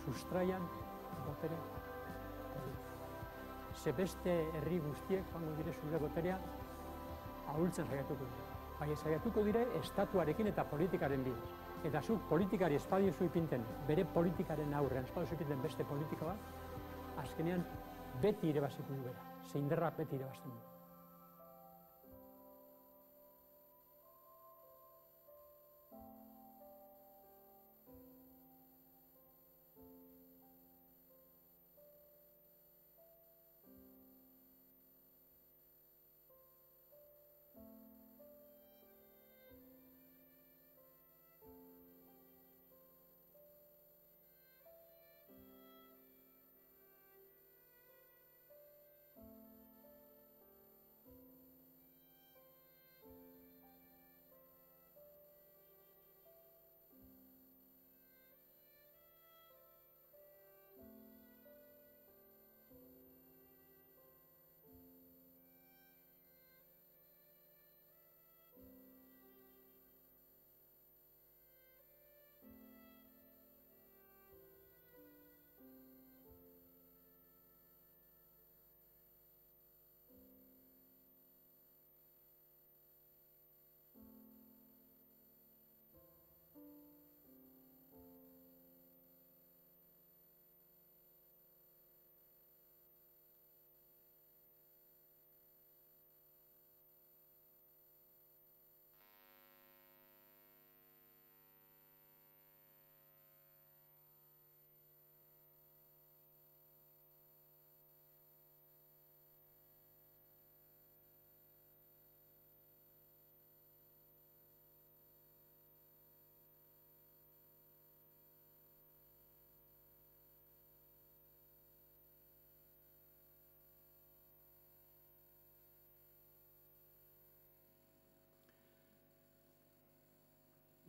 Speaker 9: sustraian botere. Ze beste herri guztiek, joango dire zure boterea, ahultzen saiatuko dira. Baina saiatuko dire estatuarekin eta politikaren bidez. Eta zuk politikari espadizu ipinten, bere politikaren aurrean espadizu ipinten beste politika bat, azkenean beti irabaziko du bera. Ze indarrak beti irabazten du.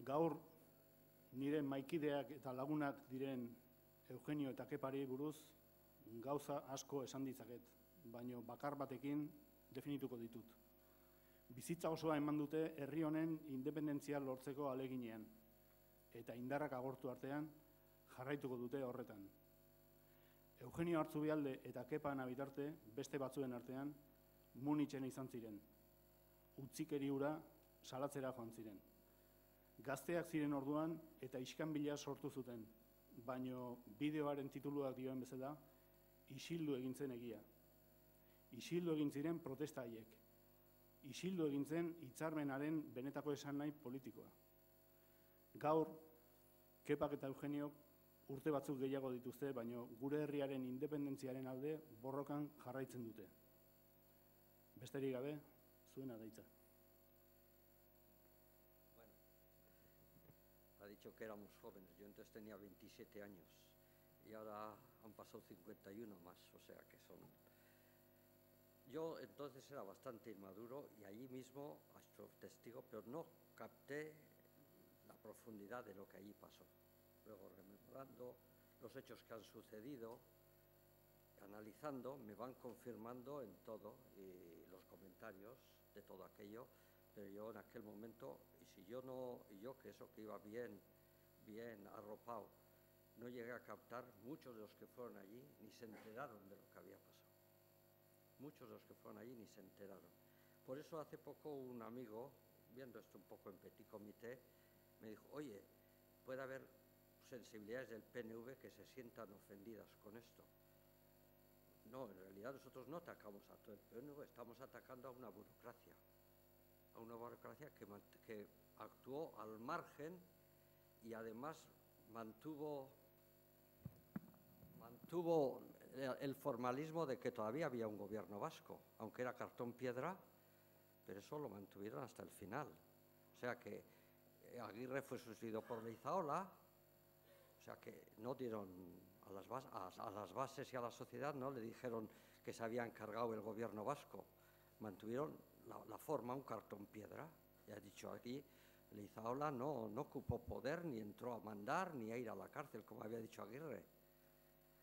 Speaker 1: Gaur nire maikideak eta lagunak diren Eugenio eta Kepari buruz gauza asko esan ditzaket, baino bakar batekin definituko ditut. Bizitza osoa eman dute herri honen independentzia lortzeko aleginean, eta indarrak agortu artean jarraituko dute horretan. Eugenio Hartzubialde eta Kepa Nabitarte beste batzuen artean Munichen izan ziren. Utzikeri hura salatzera joan ziren. Gazteak ziren orduan eta iskanbila sortu zuten, baino bideoaren tituluak dioen bezala, isildu egin zen egia. Isildu egin ziren protesta haiek. Isildu egin zen hitzarmenaren benetako esan nahi politikoa. Gaur, Kepak eta Eugenio urte batzuk gehiago dituzte, baina gure herriaren independentziaren alde borrokan jarraitzen dute. Besterik gabe, zuena deitza.
Speaker 7: Bueno, ha dicho que éramos jóvenes, yo entonces tenía 27 años y ahora han pasado 51 más, o sea que son... Yo entonces era bastante inmaduro y allí mismo, a su testigo, pero no capté la profundidad de lo que allí pasó. Luego, rememorando los hechos que han sucedido, analizando, me van confirmando en todo, y los comentarios de todo aquello, pero yo en aquel momento, y yo que eso que iba bien arropado, no llegué a captar, muchos de los que fueron allí ni se enteraron de lo que había pasado. Muchos de los que fueron allí ni se enteraron. Por eso hace poco un amigo, viendo esto un poco en petit comité, me dijo, oye, puede haber sensibilidades del PNV que se sientan ofendidas con esto. No, en realidad nosotros no atacamos a todo el PNV, estamos atacando a una burocracia que actuó al margen y además mantuvo el formalismo de que todavía había un gobierno vasco, aunque era cartón piedra, pero eso lo mantuvieron hasta el final. O sea que Aguirre fue sustituido por Leizaola, o sea que no dieron a las bases y a la sociedad, no le dijeron que se había encargado el gobierno vasco, mantuvieron la forma, un cartón piedra. Ya he dicho aquí, Leizaola no ocupó poder, ni entró a mandar, ni a ir a la cárcel, como había dicho Aguirre.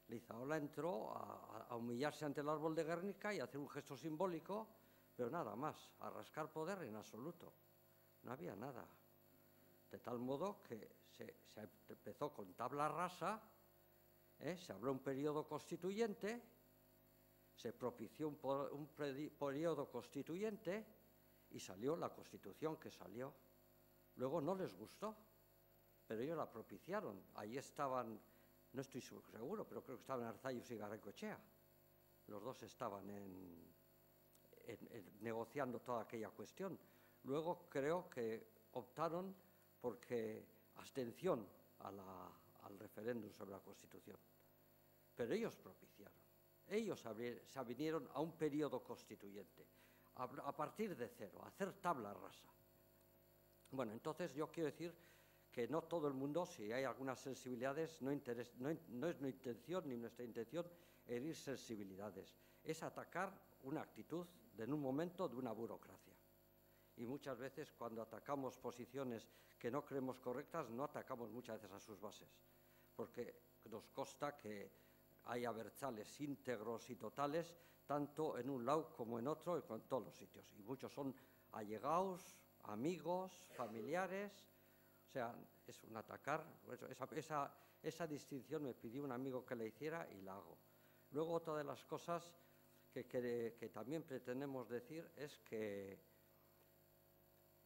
Speaker 7: Leizaola entró a humillarse ante el árbol de Guernica y a hacer un gesto simbólico, pero nada más, a rascar poder en absoluto. No había nada. De tal modo que se empezó con tabla rasa, se abrió un periodo constituyente, se propició un periodo constituyente y salió la Constitución que salió. Luego no les gustó, pero ellos la propiciaron. Ahí estaban, no estoy seguro, pero creo que estaban Arzallus y Garaikoetxea. Los dos estaban negociando toda aquella cuestión. Luego creo que optaron porque abstención al referéndum sobre la Constitución. Pero ellos propiciaron. Ellos se vinieron a un periodo constituyente, a partir de cero, a hacer tabla rasa. Bueno, entonces yo quiero decir que no todo el mundo, si hay algunas sensibilidades, no es mi intención ni nuestra intención herir sensibilidades, es atacar una actitud en un momento de una burocracia. Y muchas veces cuando atacamos posiciones que no creemos correctas, no atacamos muchas veces a sus bases, porque nos consta que hay abertzales íntegros y totales, tanto en un lado como en otro y con todos los sitios. Y muchos son allegados, amigos, familiares, o sea, es un atacar. Esa distinción me pidió un amigo que la hiciera y la hago. Luego, otra de las cosas que también pretendemos decir es que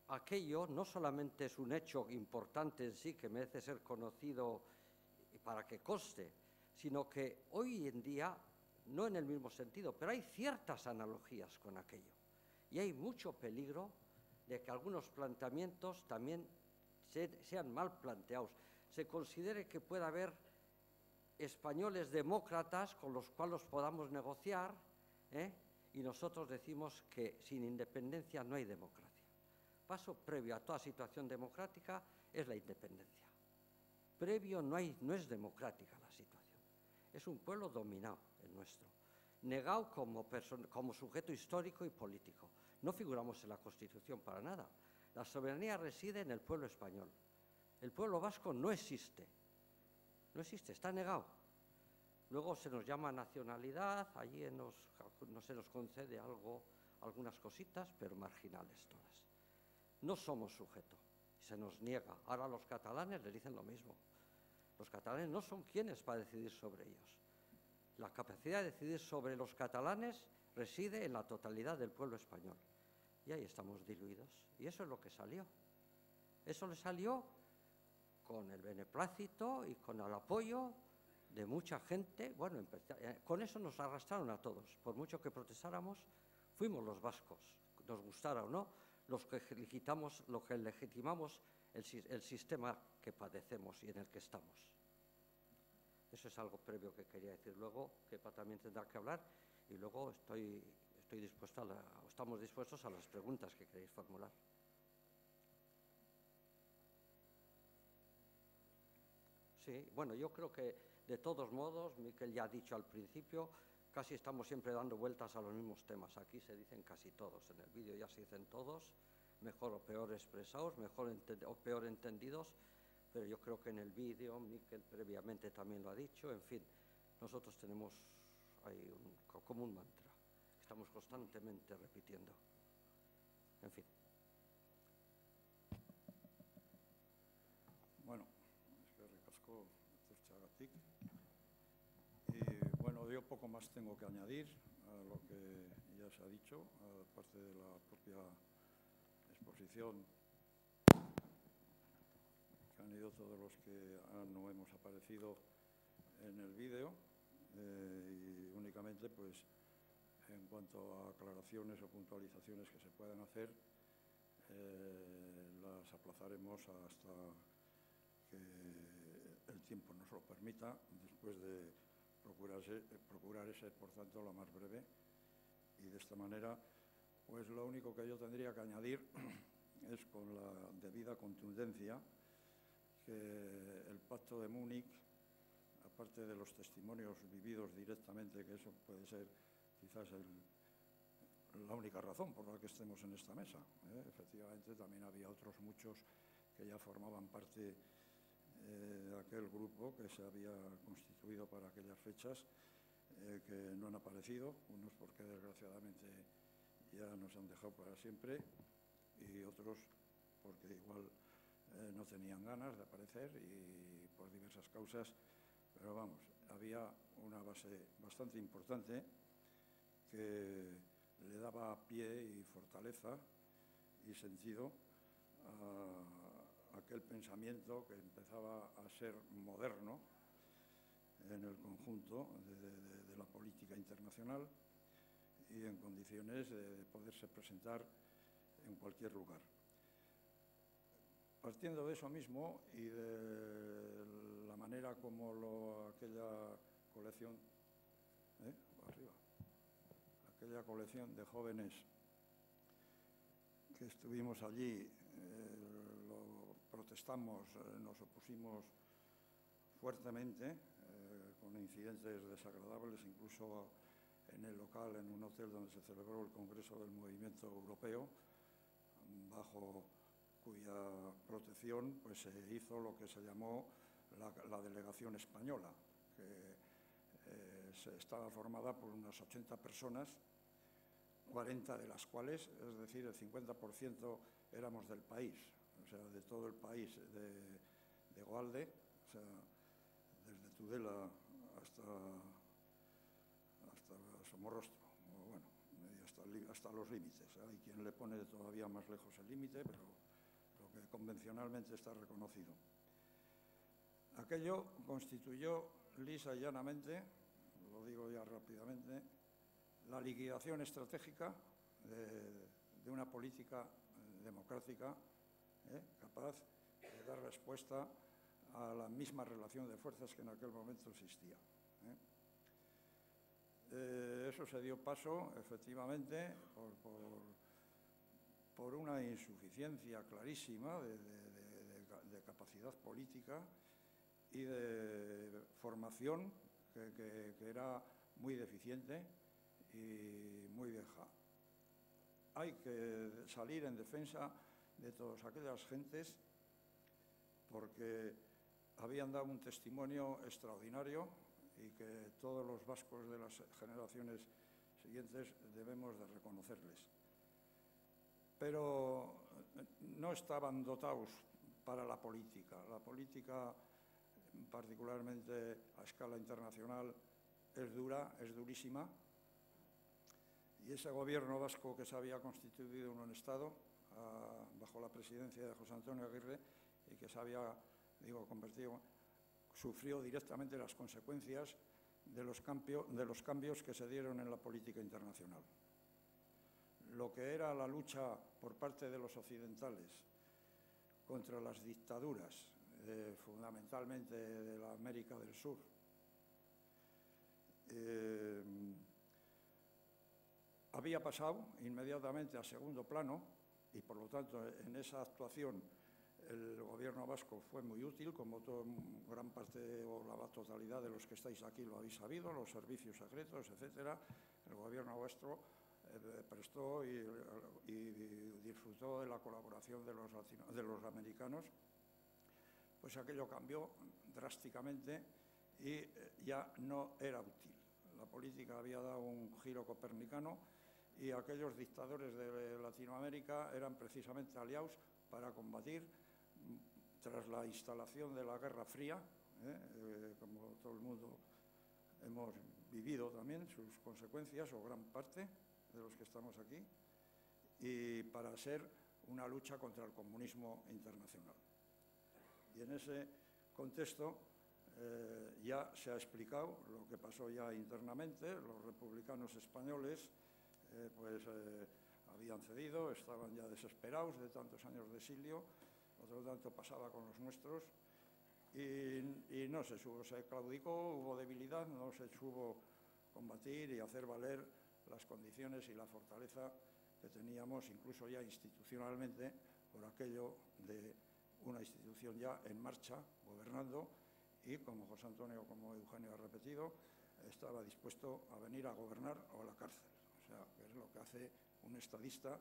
Speaker 7: aquello no solamente es un hecho importante en sí, que merece ser conocido para que conste, sino que hoy en día, no en el mismo sentido, pero hay ciertas analogías con aquello. Y hay mucho peligro de que algunos planteamientos también sean mal planteados. Se considere que pueda haber españoles demócratas con los cuales podamos negociar, y nosotros decimos que sin independencia no hay democracia. Paso previo a toda situación democrática es la independencia. Previo no es democrática la situación. Es un pueblo dominado, el nuestro, negado como sujeto histórico y político. No figuramos en la Constitución para nada. La soberanía reside en el pueblo español. El pueblo vasco no existe, está negado. Luego se nos llama nacionalidad, allí no se nos concede algunas cositas, pero marginales todas. No somos sujeto, se nos niega. Ahora los catalanes les dicen lo mismo. Los catalanes no son quienes para decidir sobre ellos. La capacidad de decidir sobre los catalanes reside en la totalidad del pueblo español. Y ahí estamos diluidos. Y eso es lo que salió. Eso le salió con el beneplácito y con el apoyo de mucha gente. Bueno, con eso nos arrastraron a todos. Por mucho que protestáramos, fuimos los vascos, nos gustara o no, los que legitimamos el sistema que padecemos y en el que estamos. Eso es algo previo que quería decir. Luego, Kepa también tendrá que hablar y luego estamos dispuestos a las preguntas que queréis formular. Sí, bueno, yo creo que de todos modos, Miquel ya ha dicho al principio, casi estamos siempre dando vueltas a los mismos temas. Aquí se dicen casi todos, en el vídeo ya se dicen todos, mejor o peor expresados, mejor o peor entendidos, pero yo creo que en el vídeo, Miquel previamente también lo ha dicho, en fin, nosotros tenemos ahí como un mantra, que estamos constantemente repitiendo. En fin.
Speaker 4: Bueno, y bueno, yo poco más tengo que añadir a lo que ya se ha dicho, aparte de la propia exposición que han ido todos los que no hemos aparecido en el vídeo, y únicamente pues en cuanto a aclaraciones o puntualizaciones que se puedan hacer, las aplazaremos hasta que el tiempo nos lo permita, después de procurar ser, por tanto, lo más breve. Y de esta manera, pues lo único que yo tendría que añadir es, con la debida contundencia, que el Pacto de Múnich, aparte de los testimonios vividos directamente, que eso puede ser quizás la única razón por la que estemos en esta mesa, efectivamente también había otros muchos que ya formaban parte de aquel grupo que se había constituido para aquellas fechas, que no han aparecido, unos porque desgraciadamente ya nos han dejado para siempre y otros porque igual no tenían ganas de aparecer y por diversas causas, pero vamos, había una base bastante importante que le daba pie y fortaleza y sentido a aquel pensamiento que empezaba a ser moderno en el conjunto de la política internacional y en condiciones de poderse presentar en cualquier lugar. Partiendo de eso mismo y de la manera como aquella colección, aquella colección de jóvenes que estuvimos allí, lo protestamos, nos opusimos fuertemente, con incidentes desagradables, incluso en el local, en un hotel donde se celebró el Congreso del Movimiento Europeo, bajo cuya protección pues, se hizo lo que se llamó la delegación española, que estaba formada por unas 80 personas, 40 de las cuales, es decir, el 50% éramos del país, o sea, de todo el país, de Goalde, o sea, desde Tudela hasta Somorrostro, o bueno, hasta los límites. Hay quien le pone todavía más lejos el límite, pero lo que convencionalmente está reconocido. Aquello constituyó lisa y llanamente, lo digo ya rápidamente, la liquidación estratégica de una política democrática capaz de dar respuesta a la misma relación de fuerzas que en aquel momento existía. Eso se dio paso, efectivamente, por una insuficiencia clarísima de capacidad política y de formación que era muy deficiente y muy vieja. Hay que salir en defensa de todas aquellas gentes porque habían dado un testimonio extraordinario y que todos los vascos de las generaciones siguientes debemos de reconocerles. Pero no estaban dotados para la política. La política, particularmente a escala internacional, es dura, es durísima. Y ese gobierno vasco que se había constituido en un Estado, bajo la presidencia de José Antonio Aguirre, y que se había, convertido, sufrió directamente las consecuencias de los cambios que se dieron en la política internacional. Lo que era la lucha por parte de los occidentales contra las dictaduras, fundamentalmente de la América del Sur, había pasado inmediatamente a segundo plano y, por lo tanto, en esa actuación el gobierno vasco fue muy útil, como gran parte o la totalidad de los que estáis aquí lo habéis sabido, los servicios secretos, etcétera. El gobierno vuestro prestó y disfrutó de la colaboración de los americanos. Pues aquello cambió drásticamente y ya no era útil. La política había dado un giro copernicano y aquellos dictadores de Latinoamérica eran precisamente aliados para combatir, tras la instalación de la Guerra Fría, como todo el mundo hemos vivido también sus consecuencias, o gran parte de los que estamos aquí, y para ser una lucha contra el comunismo internacional. Y en ese contexto ya se ha explicado lo que pasó ya internamente. Los republicanos españoles habían cedido, estaban ya desesperados de tantos años de exilio, otro tanto pasaba con los nuestros, y no se supo, se claudicó, hubo debilidad, no se supo combatir y hacer valer las condiciones y la fortaleza que teníamos, incluso ya institucionalmente, por aquello de una institución ya en marcha, gobernando, y como José Antonio, como Eugenio ha repetido, estaba dispuesto a venir a gobernar o a la cárcel. O sea, que es lo que hace un estadista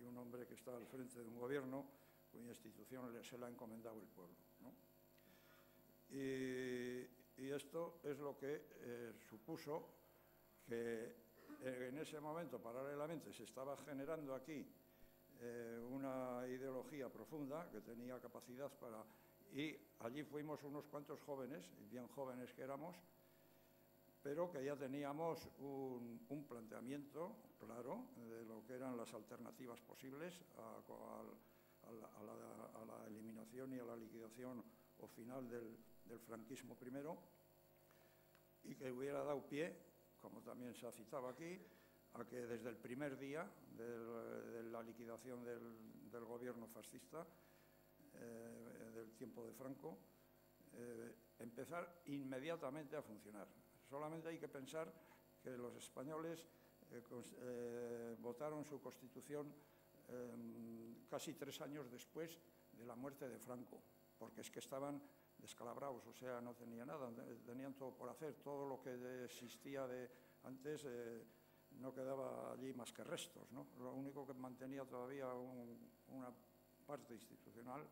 Speaker 4: y un hombre que está al frente de un gobierno cuya institución se la ha encomendado el pueblo, ¿no? Y esto es lo que supuso que en ese momento, paralelamente, se estaba generando aquí una ideología profunda que tenía capacidad para... Y allí fuimos unos cuantos jóvenes, bien jóvenes que éramos, pero que ya teníamos un planteamiento claro de lo que eran las alternativas posibles a la eliminación y a la liquidación o final del franquismo primero, y que hubiera dado pie, como también se ha citado aquí, a que desde el primer día de la liquidación del gobierno fascista, del tiempo de Franco, empezar inmediatamente a funcionar. Solamente hay que pensar que los españoles votaron su Constitución casi 3 años después de la muerte de Franco, porque es que estaban descalabrados, o sea, no tenían nada, tenían todo por hacer, todo lo que existía de antes no quedaba allí más que restos, ¿no? Lo único que mantenía todavía una parte institucional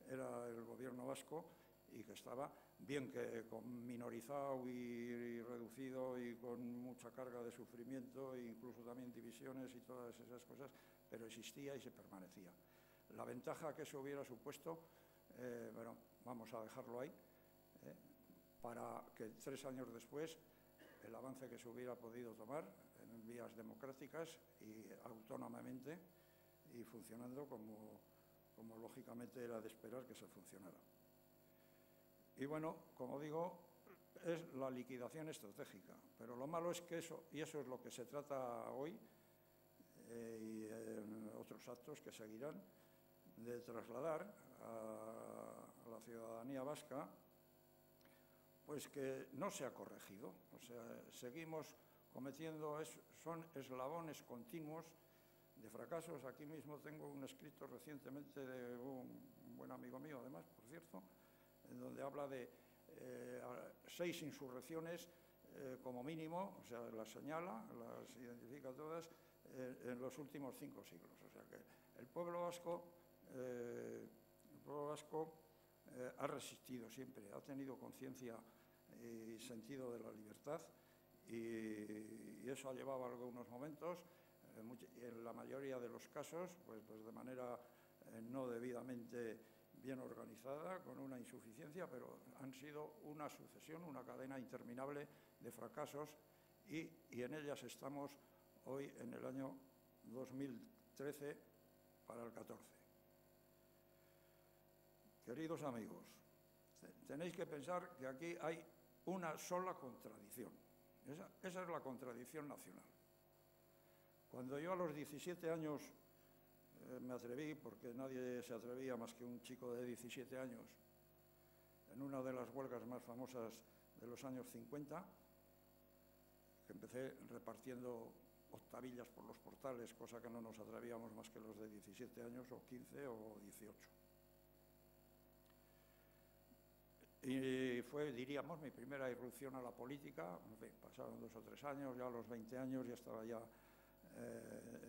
Speaker 4: era el gobierno vasco, y que estaba bien que minorizado y reducido y con mucha carga de sufrimiento e incluso también divisiones y todas esas cosas, pero existía y se permanecía. La ventaja que eso hubiera supuesto, bueno, vamos a dejarlo ahí, para que 3 años después el avance que se hubiera podido tomar en vías democráticas y autónomamente y funcionando como lógicamente era de esperar que se funcionara. Y bueno, como digo, es la liquidación estratégica, pero lo malo es que eso, y eso es lo que se trata hoy, y en otros actos que seguirán, de trasladar a la ciudadanía vasca, pues que no se ha corregido. O sea, seguimos cometiendo, son eslabones continuos de fracasos. Aquí mismo tengo un escrito recientemente de un buen amigo mío, además, por cierto, en donde habla de 6 insurrecciones como mínimo, o sea, las señala, las identifica todas, en los últimos 5 siglos. O sea que el pueblo vasco ha resistido siempre, ha tenido conciencia y sentido de la libertad, y eso ha llevado a algunos momentos, en la mayoría de los casos, pues de manera no debidamente bien organizada, con una insuficiencia, pero han sido una sucesión, una cadena interminable de fracasos, y en ellas estamos hoy en el año 2013 para el 14. Queridos amigos, tenéis que pensar que aquí hay una sola contradicción. Esa es la contradicción nacional. Cuando yo a los 17 años me atreví, porque nadie se atrevía más que un chico de 17 años, en una de las huelgas más famosas de los años 50, que empecé repartiendo octavillas por los portales, cosa que no nos atrevíamos más que los de 17 años o 15 o 18. Y fue, diríamos, mi primera irrupción a la política. En fin, pasaron 2 o 3 años, ya a los 20 años ya estaba ya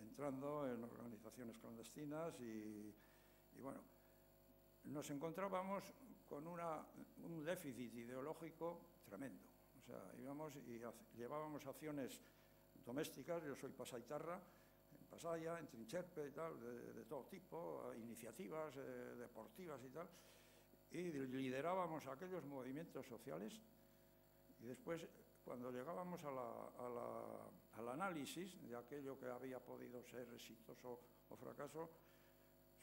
Speaker 4: entrando en organizaciones clandestinas y bueno, nos encontrábamos con un déficit ideológico tremendo. O sea, íbamos y llevábamos acciones domésticas, yo soy pasaitarra, en Pasaya, en Trincherpe y tal, de todo tipo, iniciativas deportivas y tal, y liderábamos aquellos movimientos sociales y después, cuando llegábamos al análisis de aquello que había podido ser exitoso o fracaso,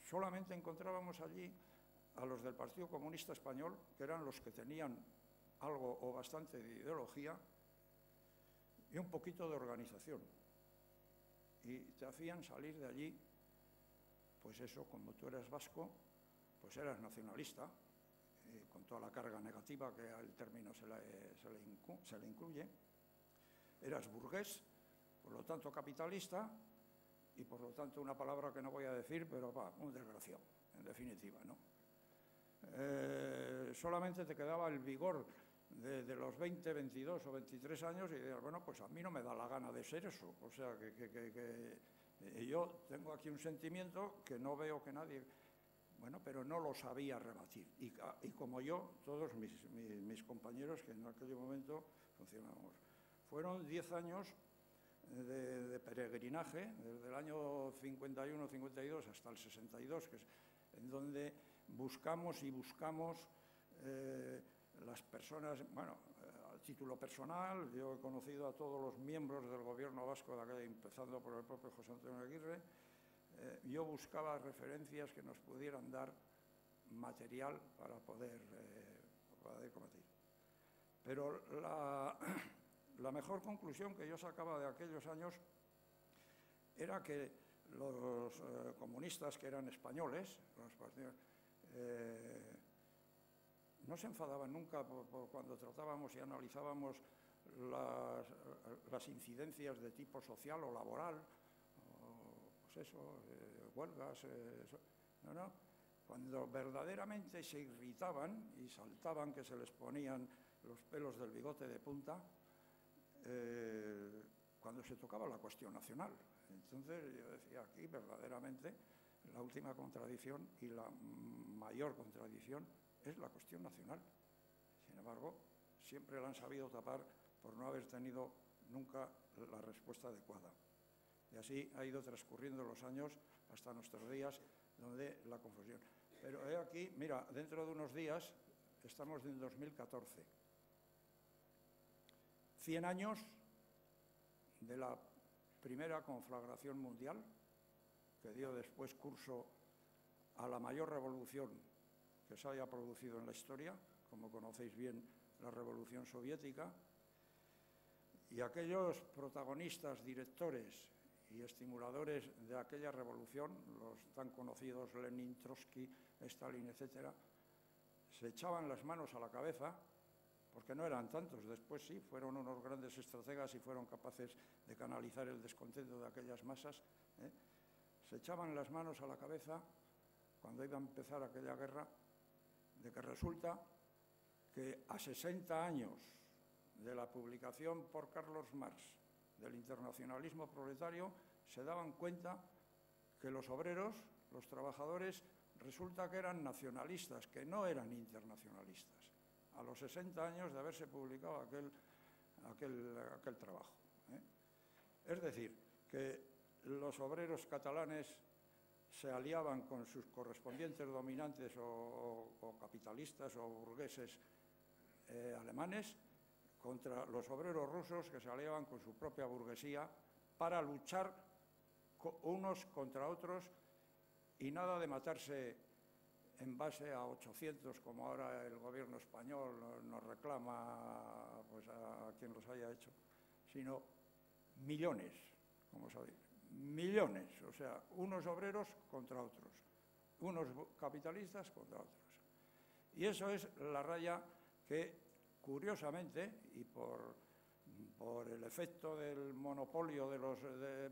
Speaker 4: solamente encontrábamos allí a los del Partido Comunista Español, que eran los que tenían algo o bastante de ideología y un poquito de organización. Y te hacían salir de allí, pues eso, como tú eras vasco, pues eras nacionalista, con toda la carga negativa que al término se le incluye. Eras burgués, por lo tanto capitalista, y por lo tanto una palabra que no voy a decir, pero un desgraciado, en definitiva, ¿no? Solamente te quedaba el vigor de los 20, 22 o 23 años y dices, bueno, pues a mí no me da la gana de ser eso. O sea, que yo tengo aquí un sentimiento que no veo que nadie... Bueno, pero no lo sabía rebatir. Y como yo, todos mis compañeros que en aquel momento funcionábamos. Fueron 10 años de peregrinaje, desde el año 51-52 hasta el 62, que es en donde buscamos las personas, bueno, a título personal, yo he conocido a todos los miembros del gobierno vasco de aquel, empezando por el propio José Antonio Aguirre. Yo buscaba referencias que nos pudieran dar material para poder combatir. Pero la mejor conclusión que yo sacaba de aquellos años era que los comunistas, que eran españoles, los partidos, no se enfadaban nunca cuando tratábamos y analizábamos las incidencias de tipo social o laboral, huelgas, no. Cuando verdaderamente se irritaban y saltaban, que se les ponían los pelos del bigote de punta, cuando se tocaba la cuestión nacional. Entonces yo decía, aquí verdaderamente la última contradicción y la mayor contradicción es la cuestión nacional. Sin embargo, siempre la han sabido tapar por no haber tenido nunca la respuesta adecuada. Y así ha ido transcurriendo los años hasta nuestros días, donde la confusión. Pero he aquí, mira, dentro de unos días, estamos en 2014, 100 años de la primera conflagración mundial, que dio después curso a la mayor revolución que se haya producido en la historia, como conocéis bien, la Revolución Soviética, y aquellos protagonistas, directores y estimuladores de aquella revolución, los tan conocidos Lenin, Trotsky, Stalin, etc., se echaban las manos a la cabeza, porque no eran tantos, después sí, fueron unos grandes estrategas y fueron capaces de canalizar el descontento de aquellas masas, se echaban las manos a la cabeza cuando iba a empezar aquella guerra, de que resulta que a 60 años de la publicación por Carlos Marx del internacionalismo proletario, se daban cuenta que los obreros, los trabajadores, resulta que eran nacionalistas, que no eran internacionalistas, a los 60 años de haberse publicado aquel trabajo. Es decir, que los obreros catalanes se aliaban con sus correspondientes dominantes o capitalistas o burgueses alemanes contra los obreros rusos, que se aliaban con su propia burguesía para luchar unos contra otros, y nada de matarse en base a 800, como ahora el gobierno español nos reclama, pues, a quien los haya hecho, sino millones, como sabéis, millones, o sea, unos obreros contra otros, unos capitalistas contra otros. Y eso es la raya que, curiosamente, y por por el efecto del monopolio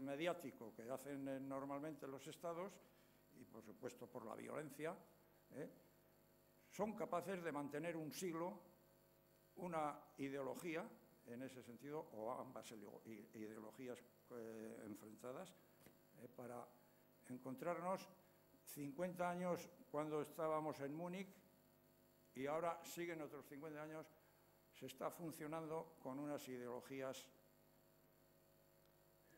Speaker 4: mediático que hacen normalmente los estados y, por supuesto, por la violencia, son capaces de mantener un siglo una ideología, en ese sentido, o ambas ideologías enfrentadas, para encontrarnos 50 años cuando estábamos en Múnich y ahora siguen otros 50 años, se está funcionando con unas ideologías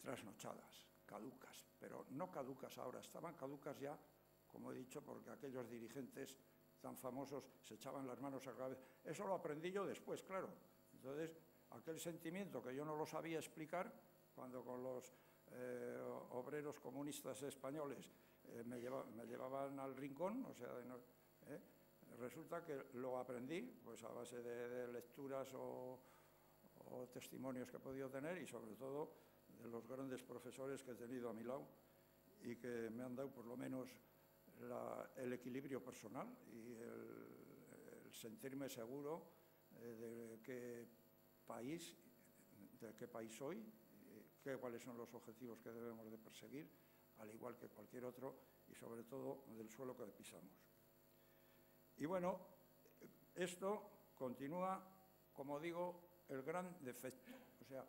Speaker 4: trasnochadas, caducas, pero no caducas ahora, estaban caducas ya, como he dicho, porque aquellos dirigentes tan famosos se echaban las manos a la cabeza. Eso lo aprendí yo después, claro. Entonces, aquel sentimiento que yo no lo sabía explicar, cuando con los obreros comunistas españoles me llevaban al rincón, o sea, resulta que lo aprendí pues a base de lecturas o testimonios que he podido tener y sobre todo de los grandes profesores que he tenido a mi lado y que me han dado por lo menos el equilibrio personal y el sentirme seguro de qué país soy, cuáles son los objetivos que debemos de perseguir, al igual que cualquier otro, y sobre todo del suelo que pisamos. Y bueno, esto continúa, como digo, el gran defecto. O sea,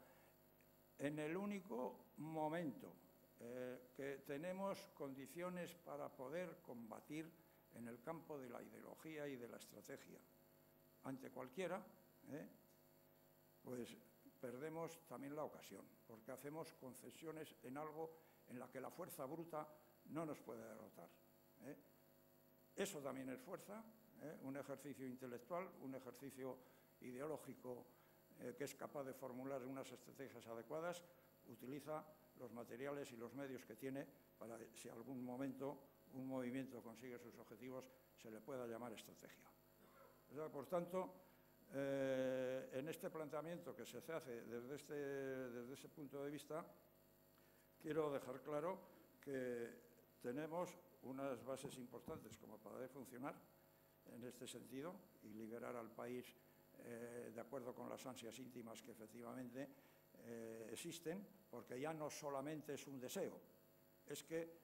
Speaker 4: en el único momento que tenemos condiciones para poder combatir en el campo de la ideología y de la estrategia ante cualquiera, pues perdemos también la ocasión, porque hacemos concesiones en algo en la que la fuerza bruta no nos puede derrotar. Eso también es fuerza, un ejercicio intelectual, un ejercicio ideológico que es capaz de formular unas estrategias adecuadas, utiliza los materiales y los medios que tiene para, si algún momento un movimiento consigue sus objetivos, se le pueda llamar estrategia. O sea, por tanto, en este planteamiento que se hace desde ese punto de vista, quiero dejar claro que tenemos unas bases importantes como para poder funcionar en este sentido y liberar al país de acuerdo con las ansias íntimas que efectivamente existen, porque ya no solamente es un deseo, es que,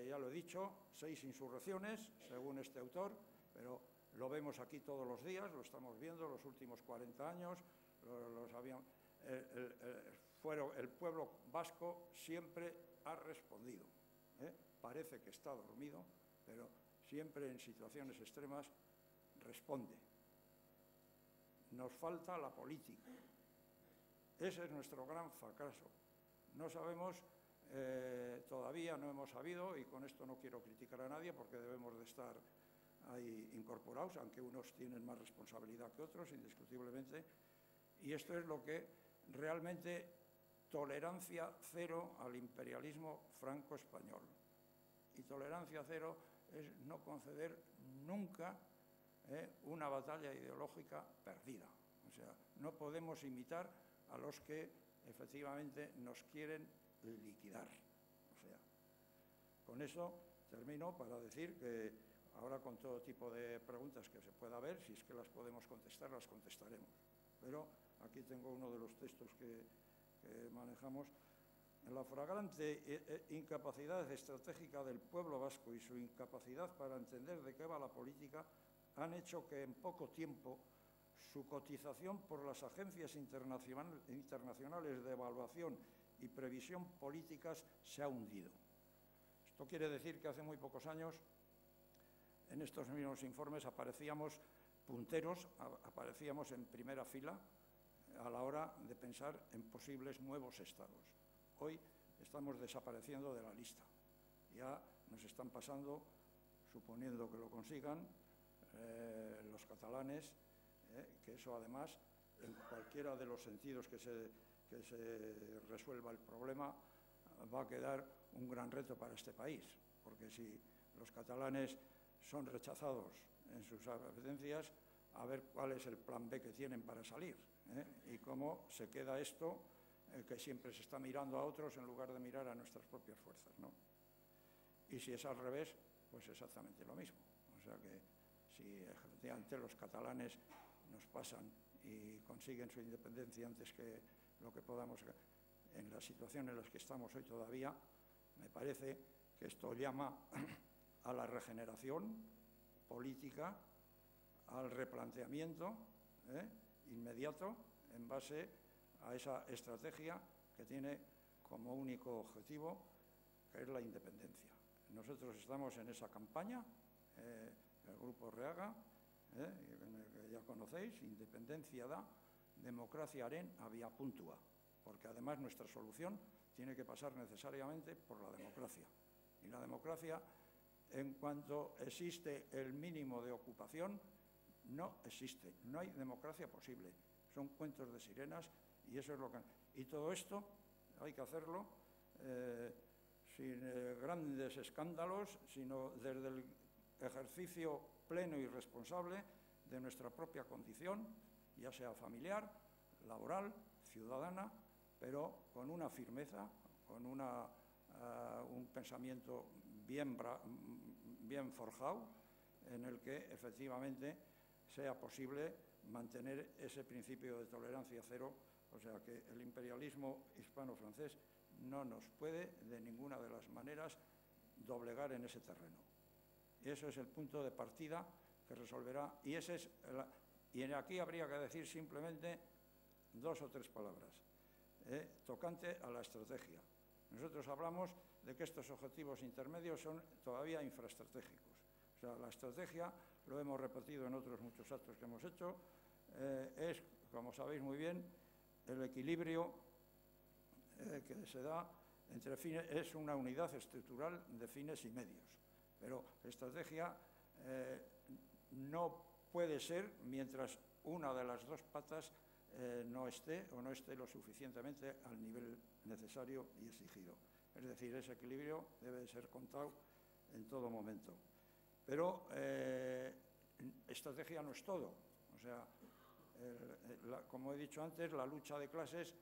Speaker 4: ya lo he dicho, 6 insurrecciones, según este autor, pero lo vemos aquí todos los días, lo estamos viendo los últimos 40 años, el pueblo vasco siempre ha respondido. Parece que está dormido, pero siempre en situaciones extremas responde. Nos falta la política. Ese es nuestro gran fracaso. No sabemos, todavía no hemos sabido, y con esto no quiero criticar a nadie porque debemos de estar ahí incorporados, aunque unos tienen más responsabilidad que otros, indiscutiblemente, y esto es lo que realmente tolerancia cero al imperialismo franco-español. Y tolerancia cero es no conceder nunca una batalla ideológica perdida. O sea, no podemos imitar a los que efectivamente nos quieren liquidar. O sea, con eso termino para decir que ahora con todo tipo de preguntas que se pueda ver, si es que las podemos contestar, las contestaremos. Pero aquí tengo uno de los textos que manejamos. La flagrante incapacidad estratégica del pueblo vasco y su incapacidad para entender de qué va la política han hecho que en poco tiempo su cotización por las agencias internacionales de evaluación y previsión políticas se ha hundido. Esto quiere decir que hace muy pocos años en estos mismos informes aparecíamos punteros, aparecíamos en primera fila a la hora de pensar en posibles nuevos estados. Hoy estamos desapareciendo de la lista. Ya nos están pasando, suponiendo que lo consigan, los catalanes, que eso además, en cualquiera de los sentidos que se resuelva el problema, va a quedar un gran reto para este país, porque si los catalanes son rechazados en sus apetencias, a ver cuál es el plan B que tienen para salir, y cómo se queda esto, que siempre se está mirando a otros en lugar de mirar a nuestras propias fuerzas, ¿no? Y si es al revés, pues exactamente lo mismo. O sea que si efectivamente los catalanes nos pasan y consiguen su independencia antes que lo que podamos, en la situación en la que estamos hoy todavía, me parece que esto llama a la regeneración política, al replanteamiento inmediato en base a esa estrategia que tiene como único objetivo, que es la independencia. Nosotros estamos en esa campaña, el Grupo Reaga, que ya conocéis, independencia da, democraciaren abiapuntua, porque además nuestra solución tiene que pasar necesariamente por la democracia. Y la democracia, en cuanto existe el mínimo de ocupación, no existe, no hay democracia posible. Son cuentos de sirenas y eso es lo que... Y todo esto hay que hacerlo sin grandes escándalos, sino desde el ejercicio pleno y responsable de nuestra propia condición, ya sea familiar, laboral, ciudadana, pero con una firmeza, con un pensamiento bien forjado, en el que efectivamente sea posible mantener ese principio de tolerancia cero, o sea que el imperialismo hispano-francés no nos puede de ninguna de las maneras doblegar en ese terreno. Y eso es el punto de partida que resolverá, y aquí habría que decir simplemente 2 o 3 palabras, tocante a la estrategia. Nosotros hablamos de que estos objetivos intermedios son todavía infraestratégicos. O sea, la estrategia, lo hemos repetido en otros muchos actos que hemos hecho, es, como sabéis muy bien, el equilibrio que se da entre fines, es una unidad estructural de fines y medios. Pero la estrategia no puede ser mientras una de las 2 patas no esté o no esté lo suficientemente al nivel necesario y exigido. Es decir, ese equilibrio debe ser contado en todo momento. Pero estrategia no es todo. O sea, como he dicho antes, la lucha de clases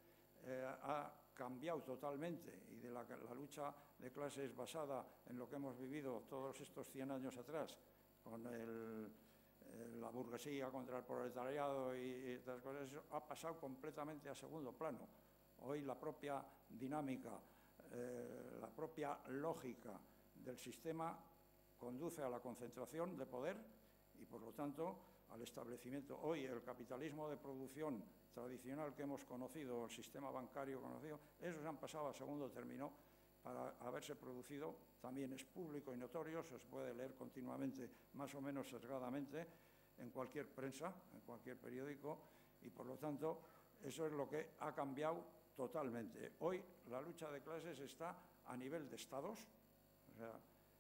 Speaker 4: ha cambiado totalmente, y de la lucha de clases basada en lo que hemos vivido todos estos 100 años atrás, con la burguesía contra el proletariado y estas cosas, eso ha pasado completamente a segundo plano. Hoy la propia dinámica, la propia lógica del sistema conduce a la concentración de poder y, por lo tanto, al establecimiento. Hoy el capitalismo de producción tradicional que hemos conocido, el sistema bancario conocido, esos han pasado a segundo término para haberse producido, también es público y notorio, se puede leer continuamente, más o menos sesgadamente, en cualquier prensa, en cualquier periódico, y por lo tanto eso es lo que ha cambiado totalmente. Hoy la lucha de clases está a nivel de estados, o sea,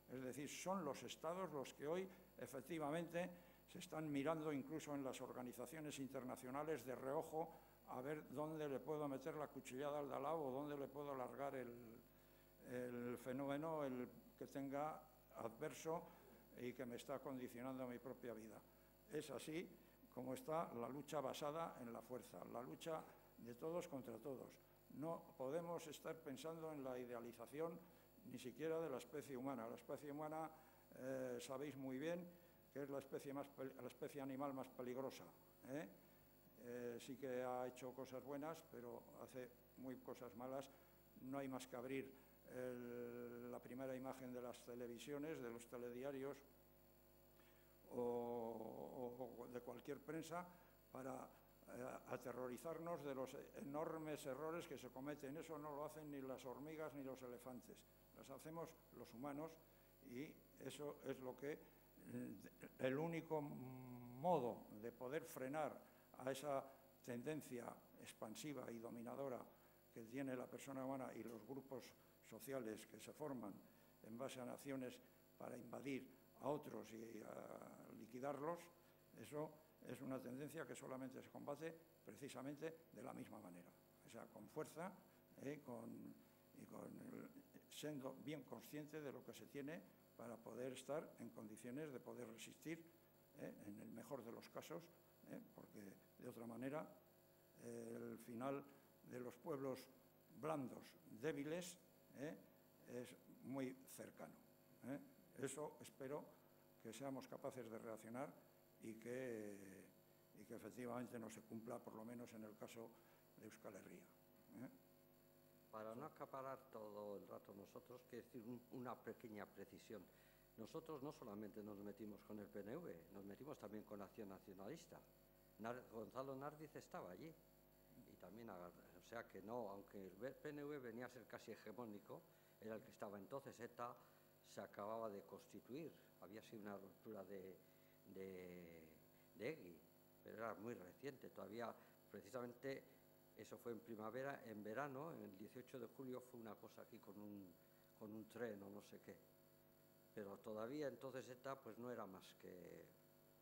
Speaker 4: es decir, son los estados los que hoy efectivamente se están mirando incluso en las organizaciones internacionales de reojo a ver dónde le puedo meter la cuchillada al de al lado o dónde le puedo alargar el fenómeno que tenga adverso y que me está condicionando mi propia vida. Es así como está la lucha basada en la fuerza, la lucha de todos contra todos. No podemos estar pensando en la idealización ni siquiera de la especie humana. La especie humana, sabéis muy bien, que es la especie animal más peligrosa. Sí que ha hecho cosas buenas, pero hace muy cosas malas. No hay más que abrir la primera imagen de las televisiones, de los telediarios o de cualquier prensa para aterrorizarnos de los enormes errores que se cometen. Eso no lo hacen ni las hormigas ni los elefantes, las hacemos los humanos, y eso es lo que el único modo de poder frenar a esa tendencia expansiva y dominadora que tiene la persona humana y los grupos sociales que se forman en base a naciones para invadir a otros y a liquidarlos, eso es una tendencia que solamente se combate precisamente de la misma manera, o sea, con fuerza siendo bien consciente de lo que se tiene para poder estar en condiciones de poder resistir, en el mejor de los casos, porque de otra manera el final de los pueblos blandos, débiles, es muy cercano. Eso espero que seamos capaces de reaccionar y y que efectivamente no se cumpla, por lo menos en el caso de Euskal Herria.
Speaker 7: Para no acaparar todo el rato nosotros, quiero decir una pequeña precisión. Nosotros no solamente nos metimos con el PNV, nos metimos también con Acción Nacionalista. Gonzalo Nardiz estaba allí. Y también, o sea que no, aunque el PNV venía a ser casi hegemónico, era el que estaba entonces. ETA se acababa de constituir, había sido una ruptura de EGI, pero era muy reciente, todavía precisamente eso fue en primavera. En verano, el 18 de julio, fue una cosa aquí con un tren o no sé qué, pero todavía entonces ETA pues no era más que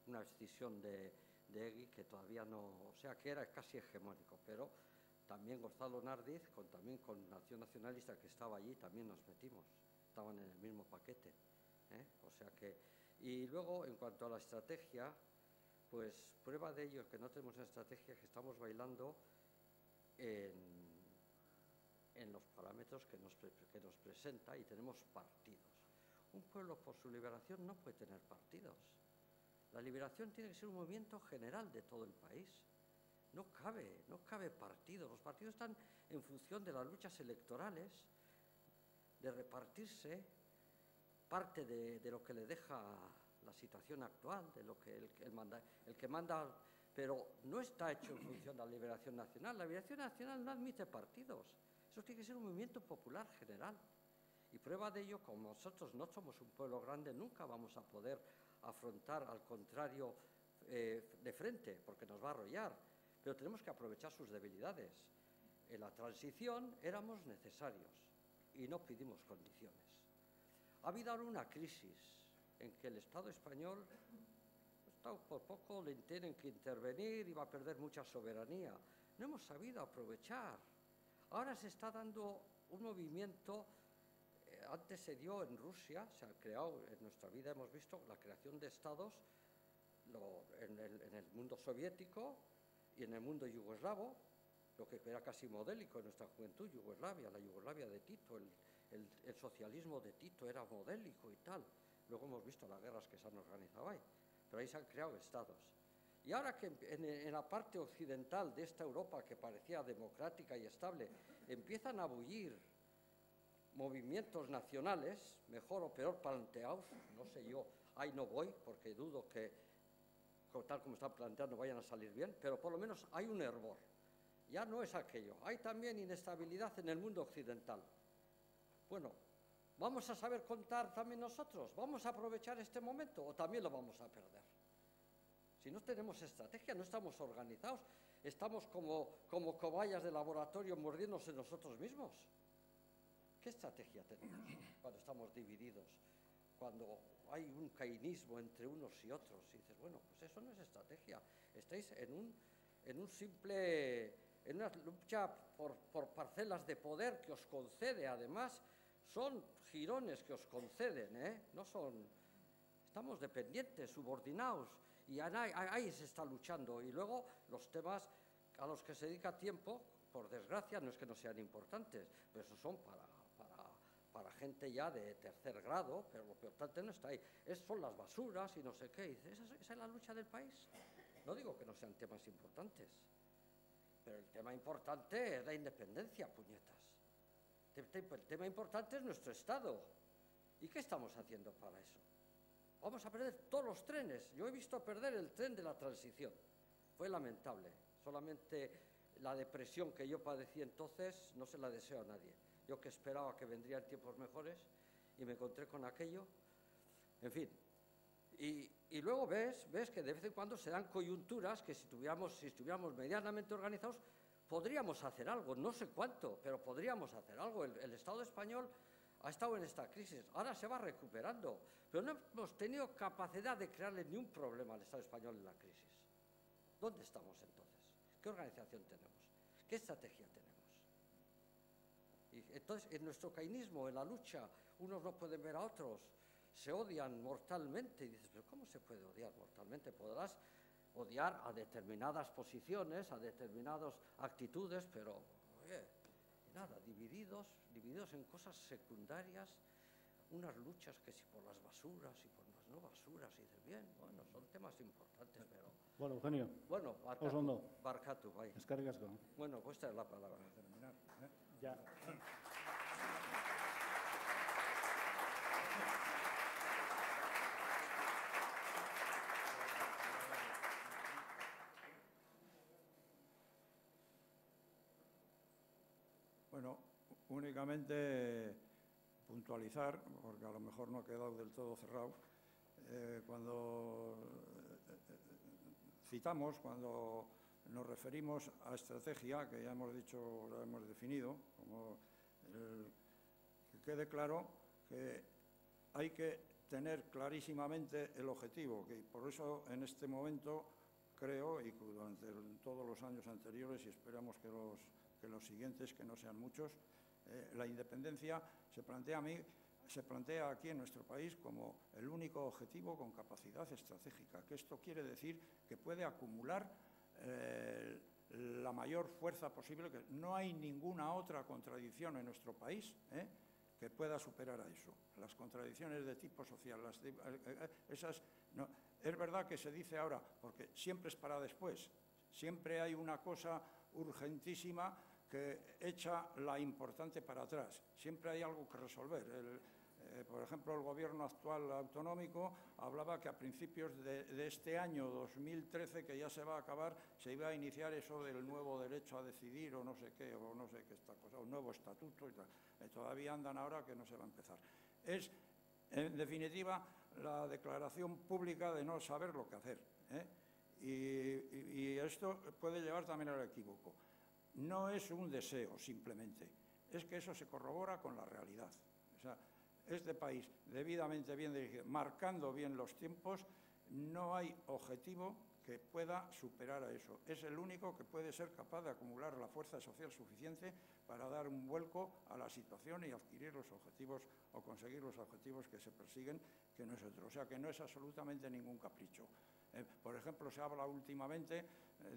Speaker 7: una escisión de EGI que todavía no, o sea que era casi hegemónico, pero también Gonzalo Nardiz, también con Acción Nacionalista que estaba allí, también nos metimos, estaban en el mismo paquete, o sea que, y luego en cuanto a la estrategia, pues prueba de ello que no tenemos una estrategia, que estamos bailando en los parámetros que nos presenta, y tenemos partidos. Un pueblo por su liberación no puede tener partidos. La liberación tiene que ser un movimiento general de todo el país. No cabe partido. Los partidos están en función de las luchas electorales, de repartirse parte de lo que le deja la situación actual, de lo que el que manda, pero no está hecho en función de la liberación nacional. La liberación nacional no admite partidos. Eso tiene que ser un movimiento popular general. Y prueba de ello, como nosotros no somos un pueblo grande, nunca vamos a poder afrontar al contrario de frente, porque nos va a arrollar, pero tenemos que aprovechar sus debilidades. En la transición éramos necesarios y no pedimos condiciones. Ha habido ahora una crisis en que el Estado español, por poco le tienen que intervenir y va a perder mucha soberanía. No hemos sabido aprovechar. Ahora se está dando un movimiento. Antes se dio en Rusia, se ha creado, en nuestra vida hemos visto la creación de estados en el mundo soviético y en el mundo yugoslavo, lo que era casi modélico en nuestra juventud, Yugoslavia, la Yugoslavia de Tito, el socialismo de Tito era modélico y tal. Luego hemos visto las guerras que se han organizado ahí, pero ahí se han creado estados. Y ahora que en la parte occidental de esta Europa, que parecía democrática y estable, empiezan a bullir movimientos nacionales, mejor o peor planteados, no sé yo, ahí no voy porque dudo que tal como están planteando vayan a salir bien, pero por lo menos hay un hervor, ya no es aquello. Hay también inestabilidad en el mundo occidental. Bueno, ¿vamos a saber contar también nosotros? ¿Vamos a aprovechar este momento o también lo vamos a perder? Si no tenemos estrategia, no estamos organizados, estamos como cobayas de laboratorio mordiéndose nosotros mismos. ¿Qué estrategia tenemos cuando estamos divididos? Cuando hay un cainismo entre unos y otros, y dices, bueno, pues eso no es estrategia. Estáis en una lucha por parcelas de poder que os concede, además, son jirones que os conceden, no son. Estamos dependientes, subordinados, y ahí se está luchando. Y luego los temas a los que se dedica tiempo, por desgracia, no es que no sean importantes, pero esos son para gente ya de tercer grado, pero lo importante no está ahí. Son las basuras y no sé qué. ¿Esa es la lucha del país? No digo que no sean temas importantes, pero el tema importante es la independencia, puñetas. El tema importante es nuestro Estado. ¿Y qué estamos haciendo para eso? Vamos a perder todos los trenes. Yo he visto perder el tren de la transición. Fue lamentable. Solamente la depresión que yo padecí entonces no se la deseo a nadie. Yo que esperaba que vendrían tiempos mejores y me encontré con aquello. En fin. Y luego ves que de vez en cuando se dan coyunturas que si estuviéramos medianamente organizados podríamos hacer algo. No sé cuánto, pero podríamos hacer algo. El Estado español ha estado en esta crisis, ahora se va recuperando, pero no hemos tenido capacidad de crearle ni un problema al Estado español en la crisis. ¿Dónde estamos entonces? ¿Qué organización tenemos? ¿Qué estrategia tenemos? Y entonces, en nuestro cainismo, en la lucha, unos no pueden ver a otros, se odian mortalmente, y dices, ¿pero cómo se puede odiar mortalmente? Podrás odiar a determinadas posiciones, a determinadas actitudes, pero, oye, nada, divididos en cosas secundarias. unas luchas que si por las basuras y por las no basuras, y dices, bien, bueno, son temas importantes, pero...
Speaker 1: Bueno, Eugenio,
Speaker 7: Bueno,
Speaker 1: oso ondo.
Speaker 7: barkatu, bai.
Speaker 1: Eskerrik asko.
Speaker 7: Bueno, pues esta es la palabra. Terminar.
Speaker 1: Ya.
Speaker 4: Bueno, únicamente puntualizar, porque a lo mejor no ha quedado del todo cerrado, cuando citamos, cuando nos referimos a estrategia, que ya hemos dicho, la hemos definido, que quede claro que hay que tener clarísimamente el objetivo, que por eso en este momento creo, y durante todos los años anteriores, y esperamos que los siguientes, que no sean muchos, la independencia se plantea aquí en nuestro país como el único objetivo con capacidad estratégica, que esto quiere decir que puede acumular la mayor fuerza posible, que no hay ninguna otra contradicción en nuestro país que pueda superar a eso. Las contradicciones de tipo social, esas, no, es verdad que se dice ahora, porque siempre es para después, siempre hay una cosa urgentísima que echa la importante para atrás. Siempre hay algo que resolver. Por ejemplo, el gobierno actual autonómico hablaba que a principios de este año 2013, que ya se va a acabar, se iba a iniciar eso del nuevo derecho a decidir o no sé qué esta cosa, un nuevo estatuto y tal. Todavía andan ahora que no se va a empezar. Es, en definitiva, la declaración pública de no saber lo que hacer. Y esto puede llevar también al equívoco. No es un deseo, simplemente. Es que eso se corrobora con la realidad. O sea, este país debidamente bien dirigido, marcando bien los tiempos, no hay objetivo que pueda superar a eso. Es el único que puede ser capaz de acumular la fuerza social suficiente para dar un vuelco a la situación y adquirir los objetivos o conseguir los objetivos que se persiguen, que no es otro. O sea, que no es absolutamente ningún capricho. Por ejemplo, se habla últimamente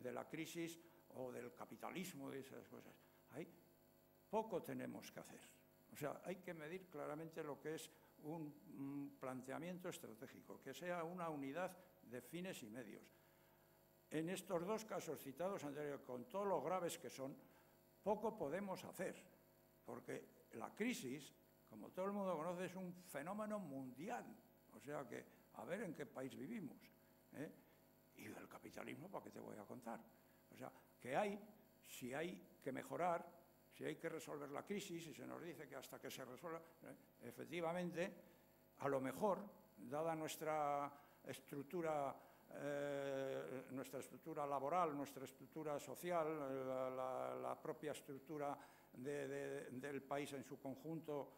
Speaker 4: de la crisis o del capitalismo, de esas cosas. Ahí poco tenemos que hacer. O sea, hay que medir claramente lo que es un planteamiento estratégico, que sea una unidad de fines y medios. En estos dos casos citados anteriormente, con todos los graves que son, poco podemos hacer, porque la crisis, como todo el mundo conoce, es un fenómeno mundial. O sea que, a ver en qué país vivimos. Y del capitalismo, ¿para qué te voy a contar? O sea, que si hay que mejorar, si hay que resolver la crisis, y se nos dice que hasta que se resuelva, efectivamente, a lo mejor, dada nuestra estructura laboral, nuestra estructura social, la propia estructura del país en su conjunto,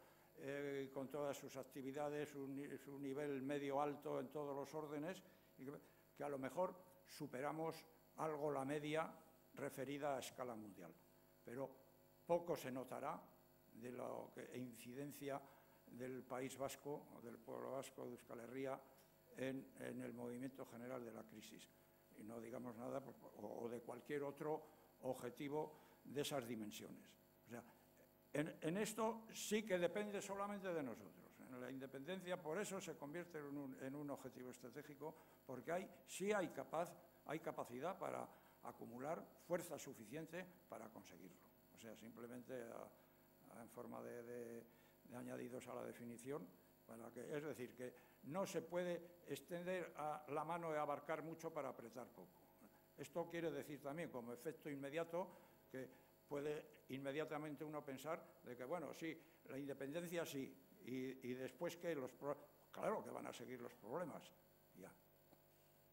Speaker 4: con todas sus actividades, su nivel medio-alto en todos los órdenes, que a lo mejor superamos algo la media referida a escala mundial. Pero poco se notará de la incidencia del País Vasco, o del pueblo vasco de Euskal Herria, en el movimiento general de la crisis. Y no digamos nada, o de cualquier otro objetivo de esas dimensiones. O sea, en esto sí que depende solamente de nosotros. En la independencia, por eso se convierte en un objetivo estratégico, porque sí hay capacidad para acumular fuerza suficiente para conseguirlo. O sea, simplemente en forma de añadidos a la definición, es decir, que no se puede extender la mano y abarcar mucho para apretar poco. Esto quiere decir también, como efecto inmediato, que puede inmediatamente uno pensar de que, bueno, sí, la independencia sí, y después que claro que van a seguir los problemas, ya.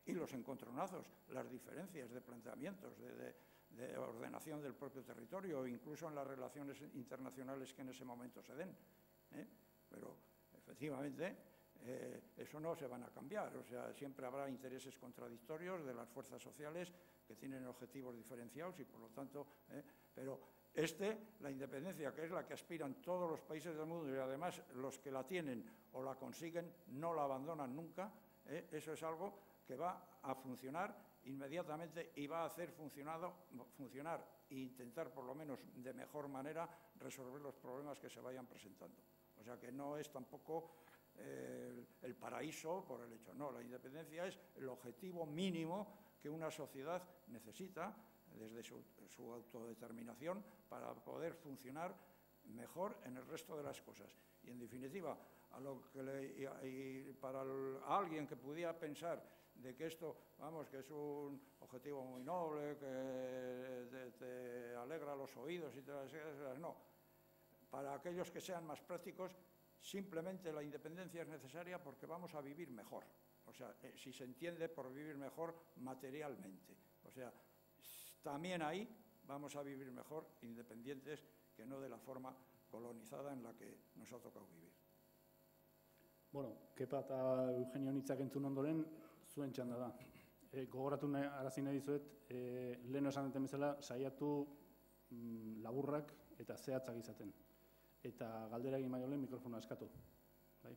Speaker 4: Y los encontronazos, las diferencias de planteamientos, de ordenación del propio territorio, incluso en las relaciones internacionales que en ese momento se den. Pero, efectivamente, eso no se van a cambiar. O sea, siempre habrá intereses contradictorios de las fuerzas sociales que tienen objetivos diferenciados y, por lo tanto, pero la independencia, que es la que aspiran todos los países del mundo y además los que la tienen o la consiguen, no la abandonan nunca, eso es algo que va a funcionar inmediatamente y va a hacer funcionar e intentar, por lo menos de mejor manera, resolver los problemas que se vayan presentando. O O sea que no es tampoco el paraíso por el hecho. No, la independencia es el objetivo mínimo que una sociedad necesita desde su autodeterminación para poder funcionar mejor en el resto de las cosas. Y en definitiva, para alguien que pudiera pensar de que esto, vamos, que es un objetivo muy noble, que te alegra los oídos y todas esas cosas, no. Para aquellos que sean más prácticos, simplemente la independencia es necesaria porque vamos a vivir mejor. O sea, si se entiende por vivir mejor materialmente. O sea, también ahí vamos a vivir mejor independientes que no de la forma colonizada en la que nos ha tocado vivir.
Speaker 1: Bueno, Kepa eta Eugenio hitzak entzun ondoren, zuen txanda da. Gogoratu arazi nahi dizuet, leheno esan duten bezala, saiatu laburrak eta zehatzak izaten. Eta galdera egin baino lehen mikrofonoa eskatu. Bai?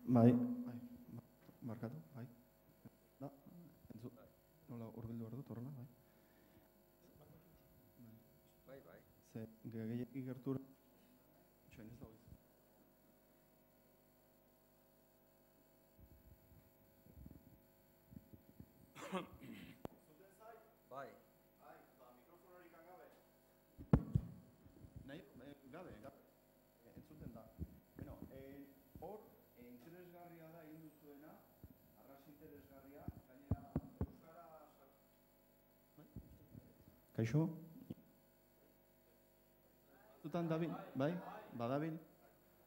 Speaker 10: Bai, markatu, bai. Da, entzu, nola urbildu behar dut, horrela, bai.
Speaker 7: Bai.
Speaker 10: Ze, gehiagik gertura, txoen ez da hori.
Speaker 7: Bai.
Speaker 10: Nahi, gabe, entzuten da. Bueno, hor, interesgarria da egin duzuena, arras interesgarria, gainera, euskara... Kaixo? Zutan dabil, bai, badabil,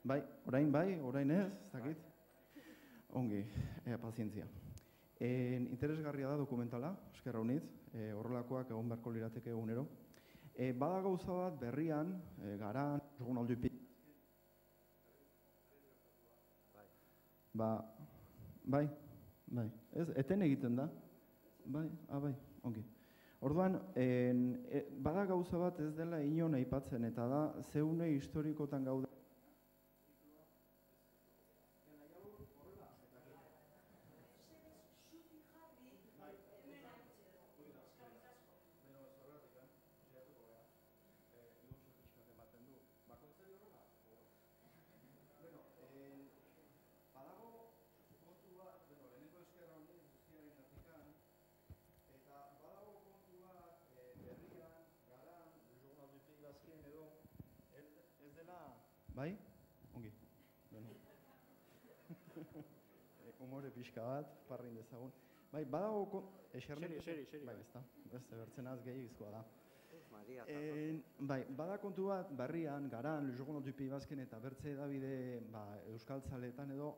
Speaker 10: bai, orain ez, zakit. Ongi, pazientzia. Interesgarria da dokumentala, eskerra honitz, horrelakoak egon beharko lirateke egunero. Bada gauza bat berrian, garan, segun aldupi. Bai, ez, eten egiten da. Bai, ongi. Orduan, bada gauza bat ez dela inon aipatzen, eta da, zeune historikotan gaude. Bai? Ongi. Humore pixka bat, parrin dezagun. Bai, badago...
Speaker 1: Seri.
Speaker 10: Bai, ez da. Beste bertzenaz gehiagizkoa da. Bai, bada kontu bat, barrian, garan, Jogon Aldupi Basken eta bertze edabide euskal zaleetan edo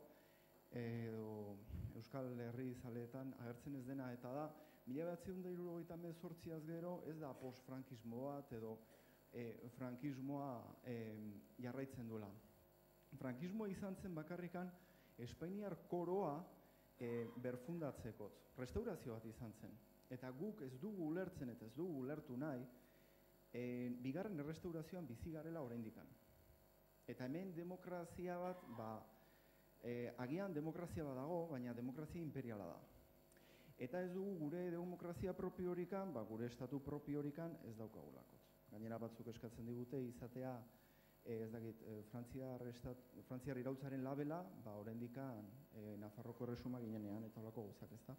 Speaker 10: euskal herri zaleetan agertzen ez dena, eta da, 1978az gero ez da post-frankismo bat edo frankismoa jarraitzen duela. Frankismoa izan zen bakarrikan Espainiar koroa berfundatzekot. Restaurazio bat izan zen. Eta guk ez dugu ulertzen eta ez dugu ulertu nahi, bigarren errestaurazioan bizi garela oraindikan. Eta hemen demokrazia bat, agian demokrazia bat dago, baina demokrazia imperiala da. Eta ez dugu gure demokrazia propiorikan, gure estatu propiorikan ez daukagulako. Gainera batzuk eskatzen digute izatea, ez dakit, Frantziar irautzaren labela, oraindikan Nafarroko erresuma ginenean, eta holako gauzak, ezta.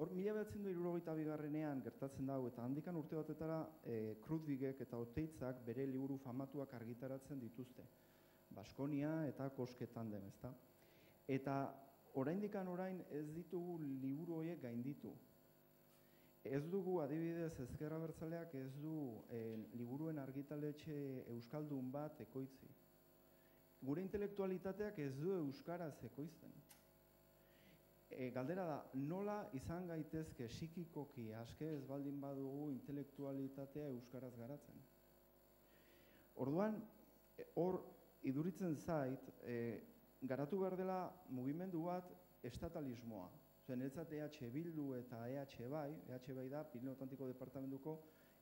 Speaker 10: Hor, 1972ean gertatzen dago, eta handikan urte batetara Krudwigek eta Oteitzak bere liburu famatuak argitaratzen dituzte. Baskonia eta Koske tandem, ezta. Eta oraindikan orain ez ditugu liburu horiek gainditu. Ez dugu, adibidez, Ezker Abertzaleak ez du liburuen argitaletxe euskaldun bat ekoitzi. Gure intelektualitateak ez du euskaraz ekoizten. Galdera da, nola izan gaitezke psikikoki aske ez baldin badugu intelektualitatea euskaraz garatzen? Orduan, hor iduritzen zait, garatu behar dela mugimendu bat estatalismoa. Niretzat EH Bildu eta EH Bai da Pirineo Atlantiko Departamentuko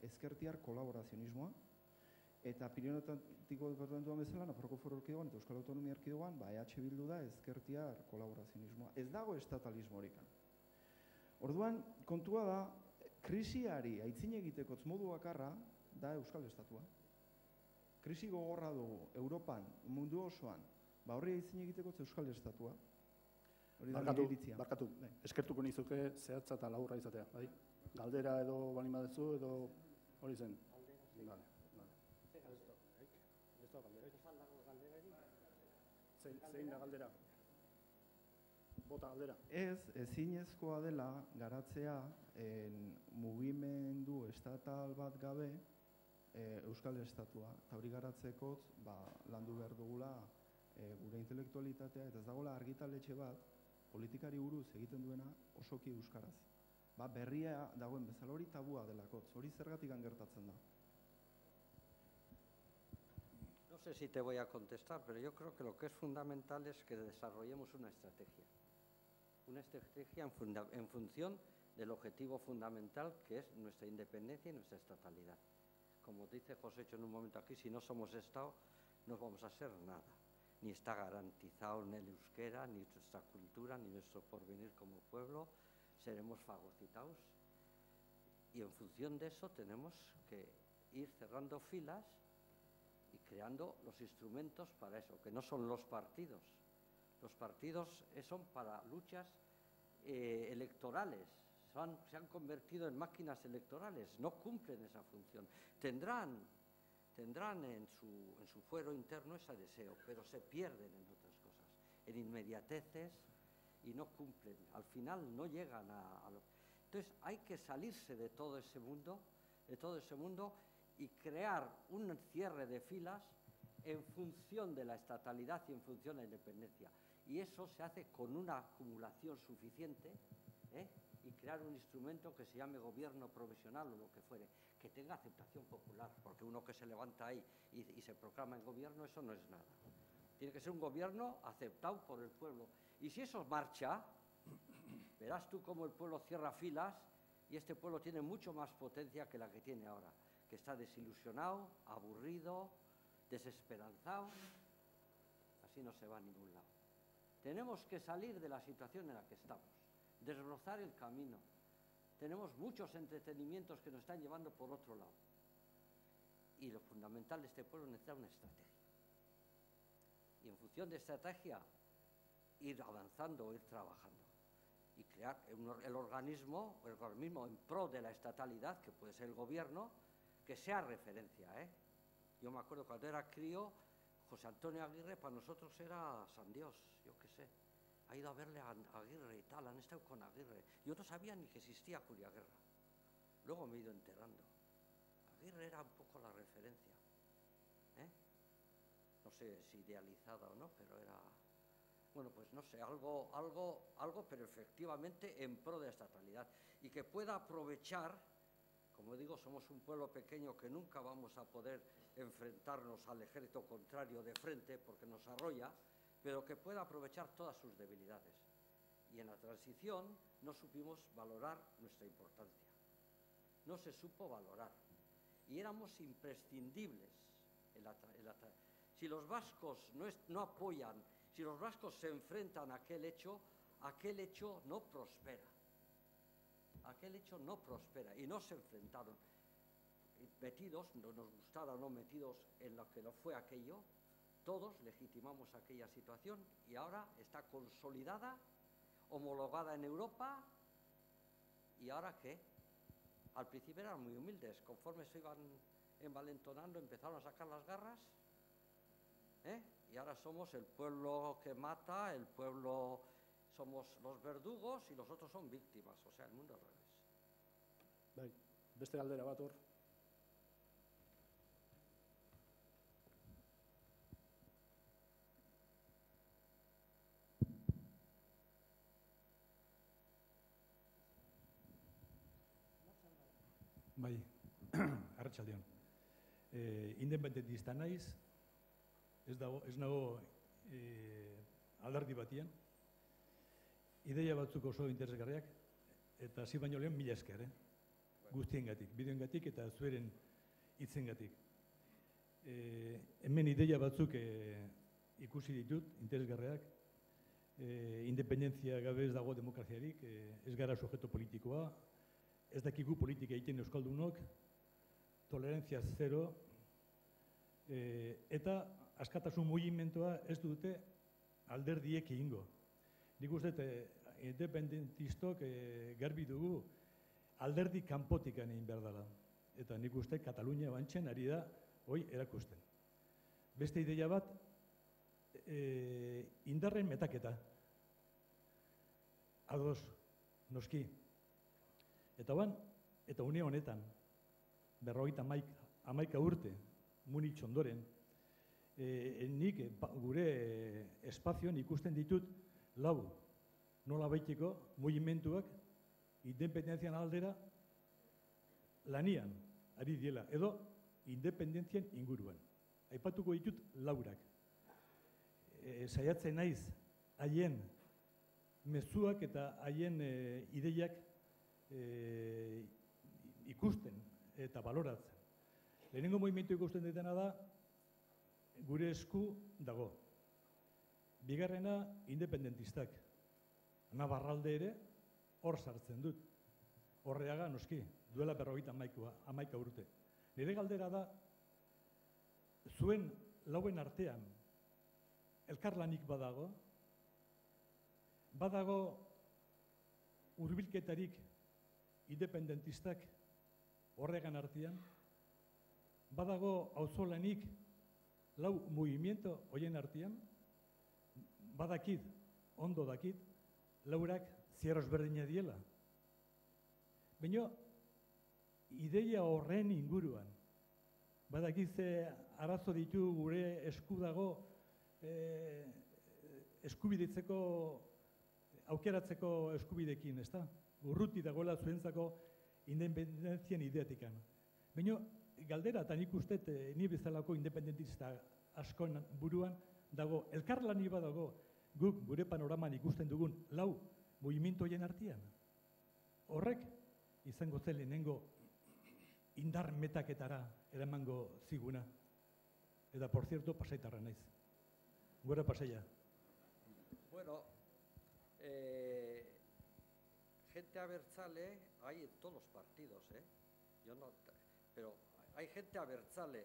Speaker 10: ezkertiar kolaborazionismoa, eta Pirineo Atlantiko Departamentuan bezala, Nafarroko Foru Erkidegoan eta Euskal Autonomia Erkidegoan, EH Bildu da ezkertiar kolaborazionismoa. Ez dago estatalismo horikan. Orduan, kontua da, krisiari aitzin egitekotz modu bakarra, da Euskal Estatua. Krisi gogorra dugu Europan, mundu osoan, horri ezin egiteko Euskal Estatua.
Speaker 1: Barkatu, eskertuko nizuke zehatza eta laburra izatea, bai? Galdera edo balin badezu edo hori zen? Vale. Zein da galdera? Bota galdera.
Speaker 10: Ezinezkoa dela garatzea mugimendu estatal bat gabe Euskal Estatua. Eta hori garatzeko landu behar dugula gure intelektualitatea, eta ez dagoela argitaletxe bat politikari buruz egiten duena osoki euskaraz. Berria dagoen bezala hori tabua delako, hori zergatik gertatzen da.
Speaker 7: No sé si te voy a contestar, pero yo creo que lo que es fundamental es que desarrollemos una estrategia. Una estrategia en función del objetivo fundamental que es nuestra independencia y nuestra estatalidad. Como dice Josécho en un momento aquí, si no somos Estado, no vamos a ser nada. Ni está garantizado ni el euskera, ni nuestra cultura, ni nuestro porvenir como pueblo. Seremos fagocitados. Y en función de eso tenemos que ir cerrando filas y creando los instrumentos para eso, que no son los partidos. Los partidos son para luchas electorales. Se han convertido en máquinas electorales, no cumplen esa función. Tendrán en su fuero interno ese deseo, pero se pierden en otras cosas, en inmediateces, y no cumplen. Al final no llegan a lo... Entonces hay que salirse de todo ese mundo, y crear un cierre de filas en función de la estatalidad y en función de la independencia. Y eso se hace con una acumulación suficiente, y crear un instrumento que se llame gobierno provisional o lo que fuere, que tenga aceptación popular, porque uno que se levanta ahí y se proclama en gobierno, eso no es nada. Tiene que ser un gobierno aceptado por el pueblo. Y si eso marcha, verás tú cómo el pueblo cierra filas y este pueblo tiene mucho más potencia que la que tiene ahora, que está desilusionado, aburrido, desesperanzado. Así no se va a ningún lado. Tenemos que salir de la situación en la que estamos, desbrozar el camino. Tenemos muchos entretenimientos que nos están llevando por otro lado. Y lo fundamental de este pueblo necesita una estrategia. Y en función de estrategia, ir avanzando, ir trabajando. Y crear el organismo en pro de la estatalidad, que puede ser el gobierno, que sea referencia. Yo me acuerdo cuando era crío, José Antonio Aguirre para nosotros era San Dios, yo qué sé. Ha ido a verle a Aguirre y tal, han estado con Aguirre. Yo no sabía ni que existía Curiaguerra. Luego me he ido enterando. Aguirre era un poco la referencia. No sé si idealizada o no, pero era... Bueno, pues no sé, algo, pero efectivamente en pro de la estatalidad. Y que pueda aprovechar, como digo, somos un pueblo pequeño que nunca vamos a poder enfrentarnos al ejército contrario de frente porque nos arrolla, pero que pueda aprovechar todas sus debilidades. Y en la transición no supimos valorar nuestra importancia. No se supo valorar. Y éramos imprescindibles en la si los vascos no apoyan, si los vascos se enfrentan a aquel hecho no prospera. Aquel hecho no prospera. Y no se enfrentaron. Metidos, no nos gustara o no metidos en lo que no fue aquello, todos legitimamos aquella situación y ahora está consolidada, homologada en Europa. ¿Y ahora qué? Al principio eran muy humildes, conforme se iban envalentonando empezaron a sacar las garras, y ahora somos el pueblo que mata, el pueblo, somos los verdugos y los otros son víctimas, o sea, el mundo al revés.
Speaker 1: Bai, beste galdera bat hor.
Speaker 11: Bai, arratsaldeon. Independentista naiz, ez nago alderdi batian. Ideia batzuk oso interesgarriak, eta hasi baino lehen mila esker, guztiengatik, bideoengatik eta zueren hitzengatik. Hemen ideia batzuk ikusi ditut, interesgarriak. Independentzia gabe ez dago demokraziarik, ez gara sujeto politikoa, ez dakigu politika egiten euskaldunok, tolerantzia zero, eta askatasun mugimentua ez dute alderdiek egingo. Nik uste independentistok garbi dugu alderdi kanpotik egin behar dela. Eta nik uste Katalunia bantzen ari da hoi erakusten. Beste ideia bat, indarren metaketa. Ados, noski. Eta une honetan, 51 urte, Munich ondoren, nik gure espazioan ikusten ditut nola baiteko mugimenduak independentzian aldera lanian ari diela, edo independentzian inguruan. Aipatuko ditut laurak. Saiatzen naiz haien mezuak eta haien ideiak ikusten eta baloratzen. Lehenengo mugimendu ikusten ditena da gure esku dago. Bigarrena independentistak. Navarralde ere hor sartzen dut. Horreaga noski, duela 51 urte. Nire galdera da, zuen lauen artean elkarlanik badago hurbilketarik independentistak horregan artean, badago auzolanik lau movimiento horien artean, badakit, ondo dakit, laurak zierros berdina diela. Baina, ideia horren inguruan, badakize arazo ditu gure esku dago eskubidetzeko, aukeratzeko eskubidekin, ez da? Urruti dagoela zuentzako independentzian ideatikan. Baina, galdera, eta nik uste, ni bezalako independentista askon buruan, dago, elkarlani badago, guk gure panoraman ikusten dugun lau mugimendu horien artean. Horrek, izango zen lehenengo indar metaketara eramango ziguna. Eta, por cierto, pasaitarra naiz. Gora pasaia.
Speaker 7: Bueno, gente abertzale hay en todos los partidos, ¿eh? Yo no, pero hay gente abertzale.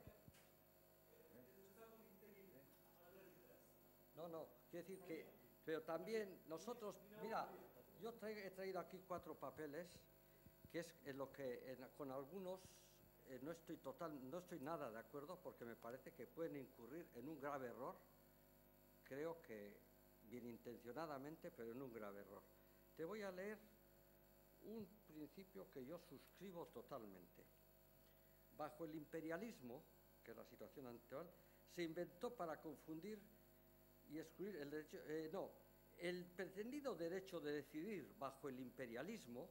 Speaker 7: No, quiero decir que, pero también nosotros, mira, yo he traído aquí 4 papeles, que es en lo que con algunos no estoy nada de acuerdo, porque me parece que pueden incurrir en un grave error, creo que bien intencionadamente, pero en un grave error. Te voy a leer un principio que yo suscribo totalmente. Bajo el imperialismo, que es la situación actual, se inventó para confundir y excluir el derecho, el pretendido derecho de decidir bajo el imperialismo,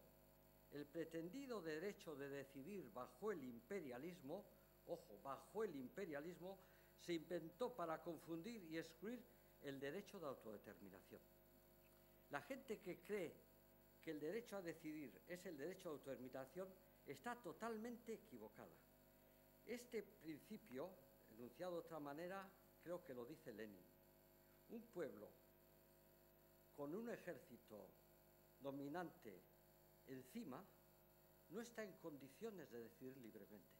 Speaker 7: ojo, bajo el imperialismo, se inventó para confundir y excluir el derecho de autodeterminación. La gente que cree que el derecho a decidir es el derecho de autodeterminación está totalmente equivocada. Este principio, enunciado de otra manera, creo que lo dice Lenin. Un pueblo con un ejército dominante encima no está en condiciones de decidir libremente.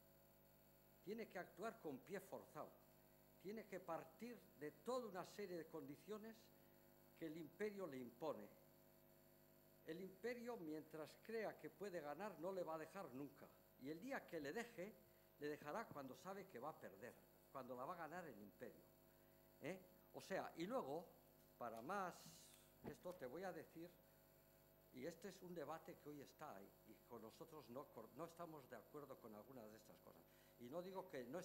Speaker 7: Tiene que actuar con pie forzado. Tiene que partir de toda una serie de condiciones que el imperio le impone. El imperio, mientras crea que puede ganar, no le va a dejar nunca. Y el día que le deje, le dejará cuando sabe que va a perder, cuando la va a ganar el imperio. O sea, y luego, para más esto te voy a decir, y este es un debate que hoy está ahí, y con nosotros no estamos de acuerdo con algunas de estas cosas. Y no digo que no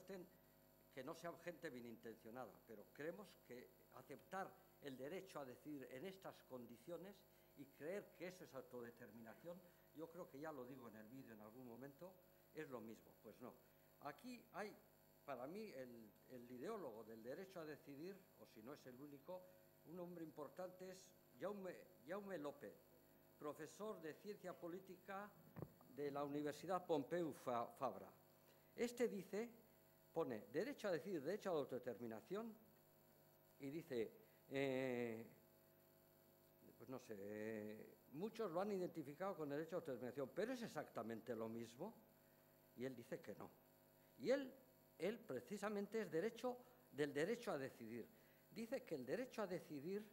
Speaker 7: sean gente bien intencionada, pero creemos que aceptar el derecho a decidir en estas condiciones y creer que eso es autodeterminación, yo creo que ya lo digo en el vídeo en algún momento, es lo mismo. Pues no. Aquí hay, para mí, el ideólogo del derecho a decidir, o si no es el único, un hombre importante es Jaume López, profesor de Ciencia Política de la Universidad Pompeu Fabra. Este pone derecho a decidir, derecho a la autodeterminación, y dice, pues no sé, muchos lo han identificado con el derecho a autodeterminación, pero es exactamente lo mismo, y él dice que no. Y él precisamente es del derecho a decidir. Dice que el derecho a decidir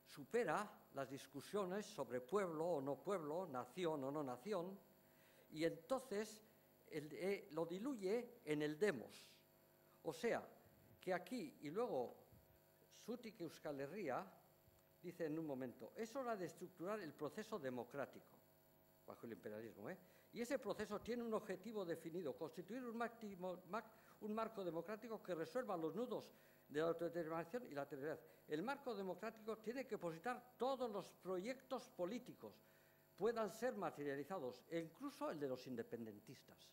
Speaker 7: supera las discusiones sobre pueblo o no pueblo, nación o no nación, y entonces lo diluye en el demos. O sea, que aquí, y luego Zutik Euskal Herria dice en un momento, es hora de estructurar el proceso democrático, bajo el imperialismo, y ese proceso tiene un objetivo definido, constituir un marco democrático que resuelva los nudos de la autodeterminación y la territorialidad. El marco democrático tiene que posibilitar todos los proyectos políticos puedan ser materializados, e incluso el de los independentistas.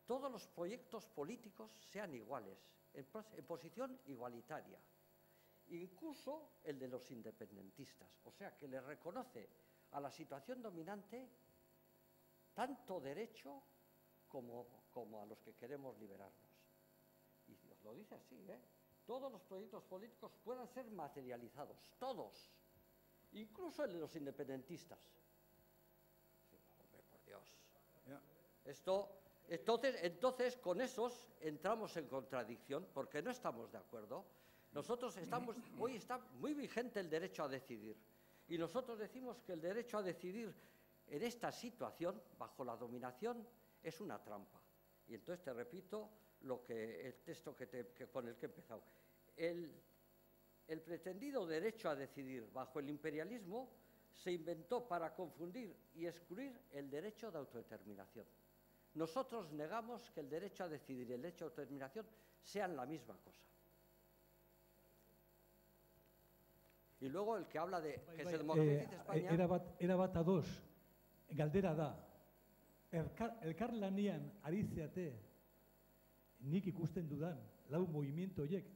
Speaker 7: Todos los proyectos políticos sean iguales, en posición igualitaria, incluso el de los independentistas. O sea, que le reconoce a la situación dominante tanto derecho como a los que queremos liberarnos. Y os lo dice así, todos los proyectos políticos puedan ser materializados, todos, incluso el de los independentistas. Hombre, por Dios. Entonces, con esos entramos en contradicción, porque no estamos de acuerdo. Nosotros hoy está muy vigente el derecho a decidir, y nosotros decimos que el derecho a decidir en esta situación, bajo la dominación, es una trampa. Y entonces te repito el texto con el que he empezado. El pretendido derecho a decidir bajo el imperialismo se inventó para confundir y excluir el derecho de autodeterminación. Nosotros negamos que el derecho a decidir y el derecho a autodeterminación sean la misma cosa. Y luego el que habla de que se democratice España...
Speaker 11: Era bat ados, galdera da, elkarlanean ari zeate, nik ikusten dudan, lau movimiento horiek,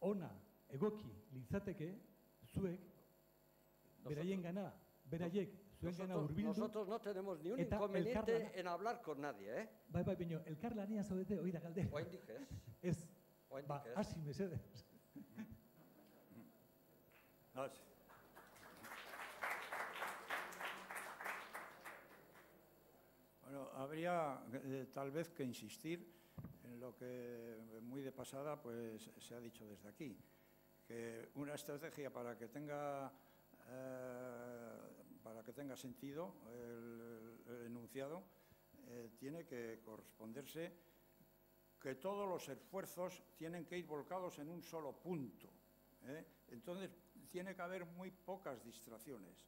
Speaker 11: ona, egoki, litzateke, zuek, beraiengana, beraiek, zuengana hurbildu.
Speaker 7: Nosotros no tenemos ni un inconveniente en hablar con nadie,
Speaker 11: Bai, baina, elkarlanean zaudete, hori da galdera.
Speaker 7: Oraindik ez.
Speaker 11: Ez, hasi mesedez.
Speaker 4: Bueno, habría tal vez que insistir en lo que muy de pasada pues se ha dicho desde aquí, que una estrategia para que tenga sentido el enunciado tiene que corresponderse que todos los esfuerzos tienen que ir volcados en un solo punto. Entonces tiene que haber muy pocas distracciones,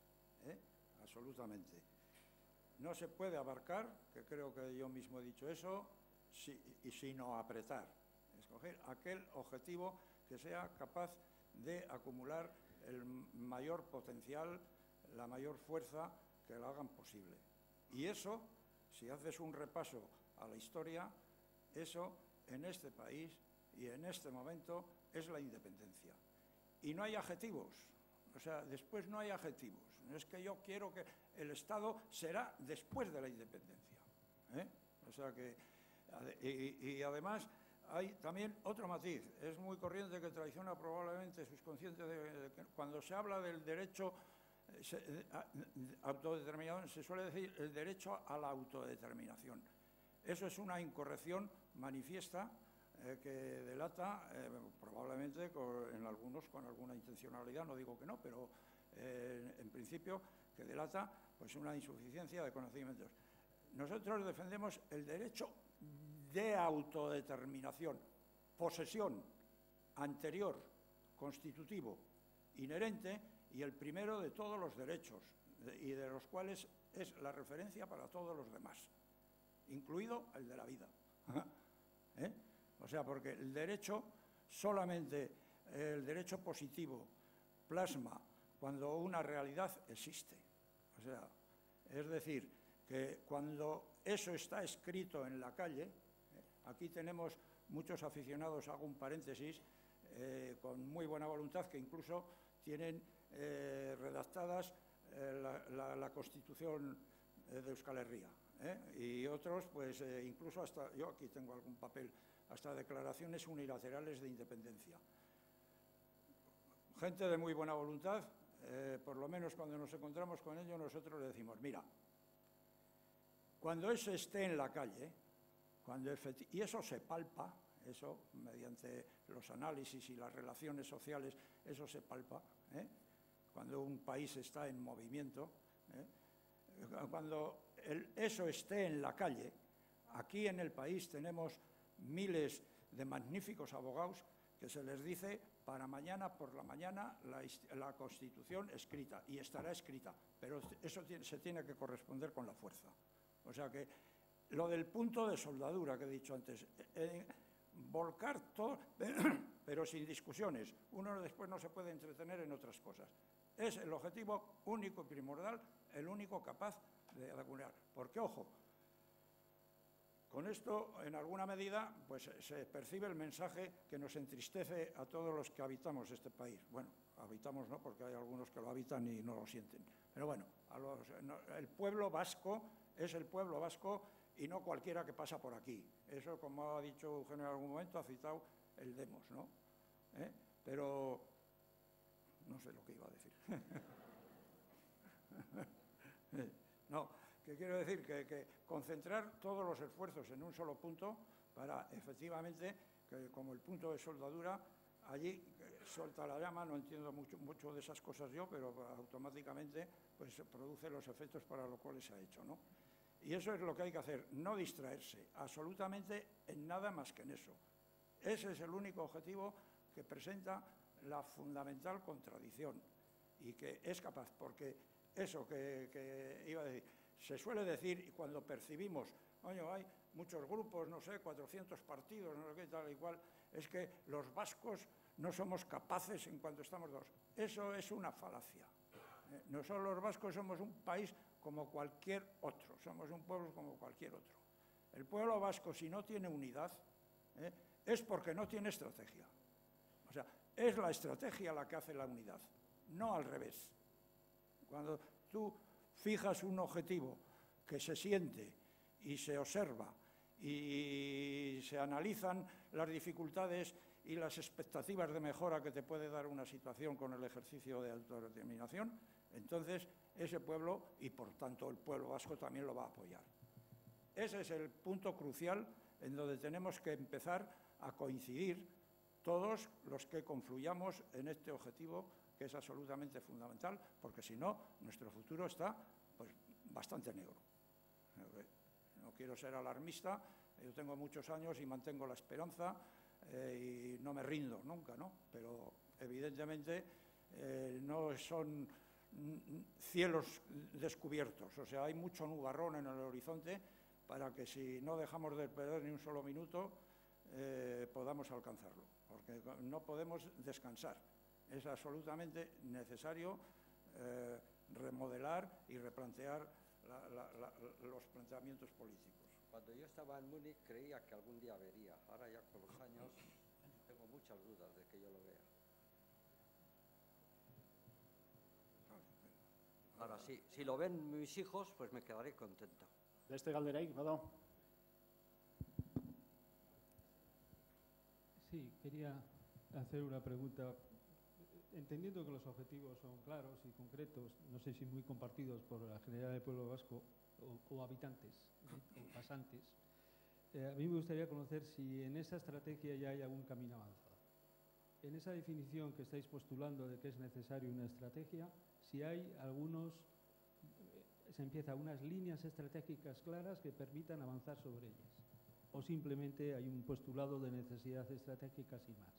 Speaker 4: absolutamente. No se puede abarcar, que creo que yo mismo he dicho eso, sino apretar, escoger aquel objetivo que sea capaz de acumular el mayor potencial, la mayor fuerza que lo hagan posible. Y eso, si haces un repaso a la historia, eso en este país y en este momento es la independencia. Y no hay adjetivos, o sea, después no hay adjetivos. No es que yo quiero que el Estado será después de la independencia. O sea que, y además hay también otro matiz. Es muy corriente que traiciona probablemente sus conscientes de que cuando se habla del derecho autodeterminación, se suele decir el derecho a la autodeterminación. Eso es una incorrección manifiesta que delata, probablemente en algunos con alguna intencionalidad, no digo que no, pero en principio que delata pues una insuficiencia de conocimientos. Nosotros defendemos el derecho de autodeterminación, posesión, anterior, constitutivo, inherente y el primero de todos los derechos y de los cuales es la referencia para todos los demás, incluido el de la vida. O sea, porque el derecho, solamente el derecho positivo plasma cuando una realidad existe. O sea, es decir, que cuando eso está escrito en la calle, aquí tenemos muchos aficionados, hago un paréntesis, con muy buena voluntad, que incluso tienen redactadas la Constitución de Euskal Herria, y otros, pues incluso hasta, yo aquí tengo algún papel, hasta declaraciones unilaterales de independencia. Gente de muy buena voluntad, por lo menos cuando nos encontramos con ellos, nosotros le decimos, mira, cuando eso esté en la calle, Y eso se palpa, eso mediante los análisis y las relaciones sociales, eso se palpa, cuando un país está en movimiento, cuando eso esté en la calle. Aquí en el país tenemos miles de magníficos abogados que se les dice para mañana por la mañana la Constitución escrita, y estará escrita, pero eso se tiene que corresponder con la fuerza. O sea que lo del punto de soldadura que he dicho antes, volcar todo, pero sin discusiones. Uno después no se puede entretener en otras cosas. Es el objetivo único y primordial, el único capaz de acumular. Porque, ojo, con esto, en alguna medida, pues se percibe el mensaje que nos entristece a todos los que habitamos este país. Bueno, habitamos no, porque hay algunos que lo habitan y no lo sienten. Pero bueno, el pueblo vasco es el pueblo vasco y no cualquiera que pasa por aquí. Eso, como ha dicho Eugenio en algún momento, ha citado el Demos, ¿no? Pero no sé lo que iba a decir. No, que quiero decir que concentrar todos los esfuerzos en un solo punto para efectivamente, que como el punto de soldadura, allí suelta la llama, no entiendo mucho de esas cosas yo, pero automáticamente pues produce los efectos para los cuales se ha hecho, ¿no? Y eso es lo que hay que hacer, no distraerse absolutamente en nada más que en eso. Ese es el único objetivo que presenta la fundamental contradicción y que es capaz, porque eso que iba a decir, se suele decir, y cuando percibimos, oye, hay muchos grupos, no sé, 400 partidos, no sé qué, tal y cual, es que los vascos no somos capaces en cuanto estamos dos. Eso es una falacia. Nosotros los vascos somos un país como cualquier otro, somos un pueblo como cualquier otro. El pueblo vasco, si no tiene unidad, es porque no tiene estrategia. O sea, es la estrategia la que hace la unidad, no al revés. Cuando tú fijas un objetivo que se siente y se observa y se analizan las dificultades y las expectativas de mejora que te puede dar una situación con el ejercicio de autodeterminación, entonces ese pueblo, y por tanto el pueblo vasco, también lo va a apoyar. Ese es el punto crucial en donde tenemos que empezar a coincidir todos los que confluyamos en este objetivo, que es absolutamente fundamental, porque si no, nuestro futuro está pues, bastante negro. No quiero ser alarmista, yo tengo muchos años y mantengo la esperanza y no me rindo nunca, ¿no? Pero evidentemente no son cielos descubiertos, o sea, hay mucho nubarrón en el horizonte para que si no dejamos de perder ni un solo minuto podamos alcanzarlo, porque no podemos descansar. Es absolutamente necesario remodelar y replantear los planteamientos políticos.
Speaker 7: Cuando yo estaba en Múnich creía que algún día vería. Ahora ya con los años tengo muchas dudas de que yo lo vea. Ahora sí, si lo ven mis hijos, pues me quedaré contento.
Speaker 1: Beste galderaik, badago?
Speaker 12: Sí, quería hacer una pregunta. Entendiendo que los objetivos son claros y concretos, no sé si muy compartidos por la generalidad del pueblo vasco o habitantes o pasantes, a mí me gustaría conocer si en esa estrategia ya hay algún camino avanzado. En esa definición que estáis postulando de que es necesario una estrategia, si hay se empieza unas líneas estratégicas claras que permitan avanzar sobre ellas, o simplemente hay un postulado de necesidad estratégica sin más.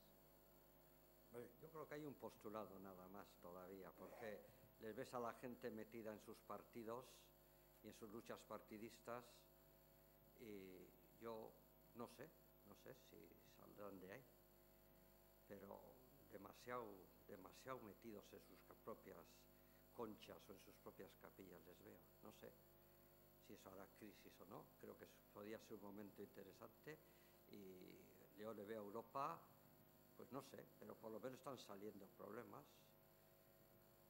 Speaker 7: Yo creo que hay un postulado nada más todavía, porque les ves a la gente metida en sus partidos y en sus luchas partidistas y yo no sé si saldrán de ahí, pero demasiado metidos en sus propias conchas o en sus propias capillas les veo. No sé si eso hará crisis o no, creo que podría ser un momento interesante y yo le veo a Europa. Pues no sé, pero por lo menos están saliendo problemas.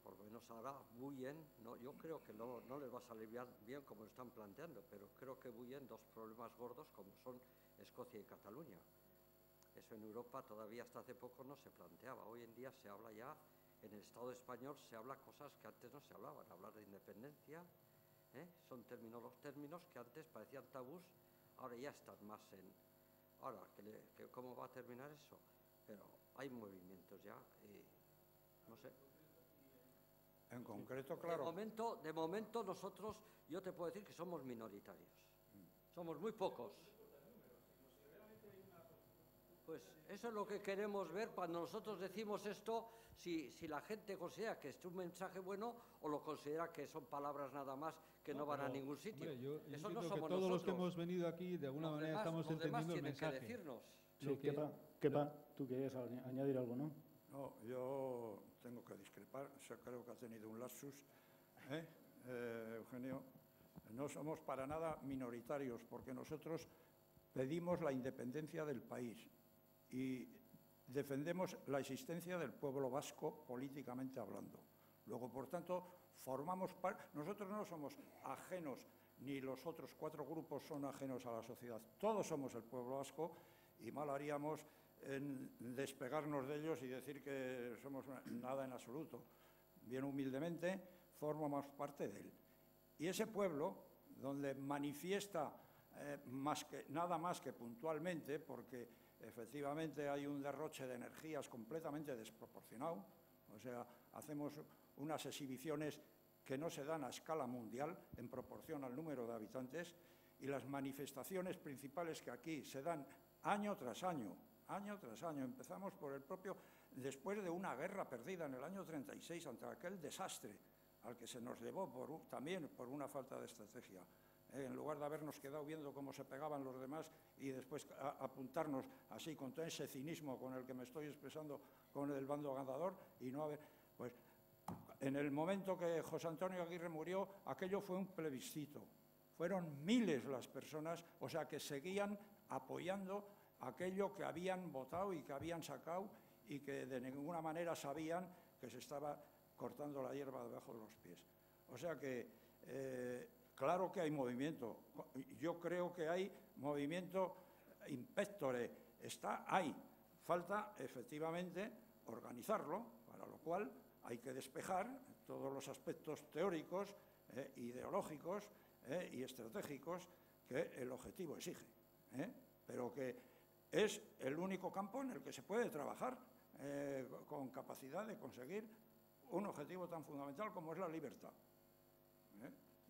Speaker 7: Por lo menos ahora bullen, no, yo creo que no les va a salir bien como lo están planteando, pero creo que bullen dos problemas gordos como son Escocia y Cataluña. Eso en Europa todavía hasta hace poco no se planteaba. Hoy en día se habla ya, en el Estado español se habla cosas que antes no se hablaban. Hablar de independencia, son términos que antes parecían tabús, ahora ya están más en... Ahora, ¿cómo va a terminar eso? Pero hay movimientos ya y no sé.
Speaker 4: En concreto, claro.
Speaker 7: De momento nosotros, yo te puedo decir que somos minoritarios. Somos muy pocos. Pues eso es lo que queremos ver cuando nosotros decimos esto, si la gente considera que es un mensaje bueno o lo considera que son palabras nada más que no van a ningún sitio.
Speaker 12: Hombre, yo
Speaker 7: eso
Speaker 12: entiendo
Speaker 7: no somos
Speaker 12: que todos
Speaker 7: nosotros.
Speaker 12: los que hemos venido aquí, de alguna manera estamos entendiendo el mensaje.
Speaker 7: Que decirnos.
Speaker 1: Sí, Kepa, tú querías añadir algo, ¿no?
Speaker 4: No, yo tengo que discrepar, creo que ha tenido un lapsus, Eugenio. No somos para nada minoritarios, porque nosotros pedimos la independencia del país y defendemos la existencia del pueblo vasco políticamente hablando. Luego, por tanto, nosotros no somos ajenos, ni los otros 4 grupos son ajenos a la sociedad. Todos somos el pueblo vasco y mal haríamos en despegarnos de ellos y decir que somos nada en absoluto. Bien humildemente, formamos parte de él. Y ese pueblo, donde manifiesta nada más que puntualmente, porque efectivamente hay un derroche de energías completamente desproporcionado, o sea, hacemos unas exhibiciones que no se dan a escala mundial en proporción al número de habitantes, y las manifestaciones principales que aquí se dan año tras año, empezamos por el propio, después de una guerra perdida en el año 36 ante aquel desastre al que se nos llevó también por una falta de estrategia. En lugar de habernos quedado viendo cómo se pegaban los demás y después apuntarnos así con todo ese cinismo con el que me estoy expresando con el bando ganador y no haber... Pues en el momento que José Antonio Aguirre murió, aquello fue un plebiscito. Fueron miles las personas, o sea, que seguían apoyando aquello que habían votado y que habían sacado y que de ninguna manera sabían que se estaba cortando la hierba debajo de los pies. O sea que, claro que hay movimiento. Yo creo que hay movimiento impectore. Está ahí. Falta, efectivamente, organizarlo, para lo cual hay que despejar todos los aspectos teóricos, ideológicos y estratégicos que el objetivo exige. Pero que es el único campo en el que se puede trabajar con capacidad de conseguir un objetivo tan fundamental como es la libertad.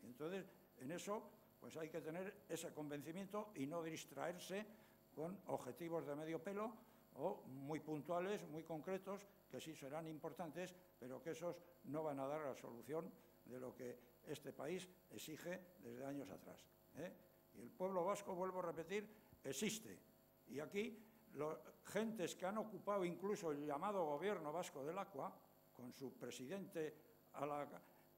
Speaker 4: Y entonces, en eso, pues hay que tener ese convencimiento y no distraerse con objetivos de medio pelo o muy puntuales, muy concretos, que sí serán importantes, pero que esos no van a dar la solución de lo que este país exige desde años atrás. Y el pueblo vasco, vuelvo a repetir, existe. Y aquí, gentes que han ocupado incluso el llamado gobierno vasco del Aqua, con su presidente,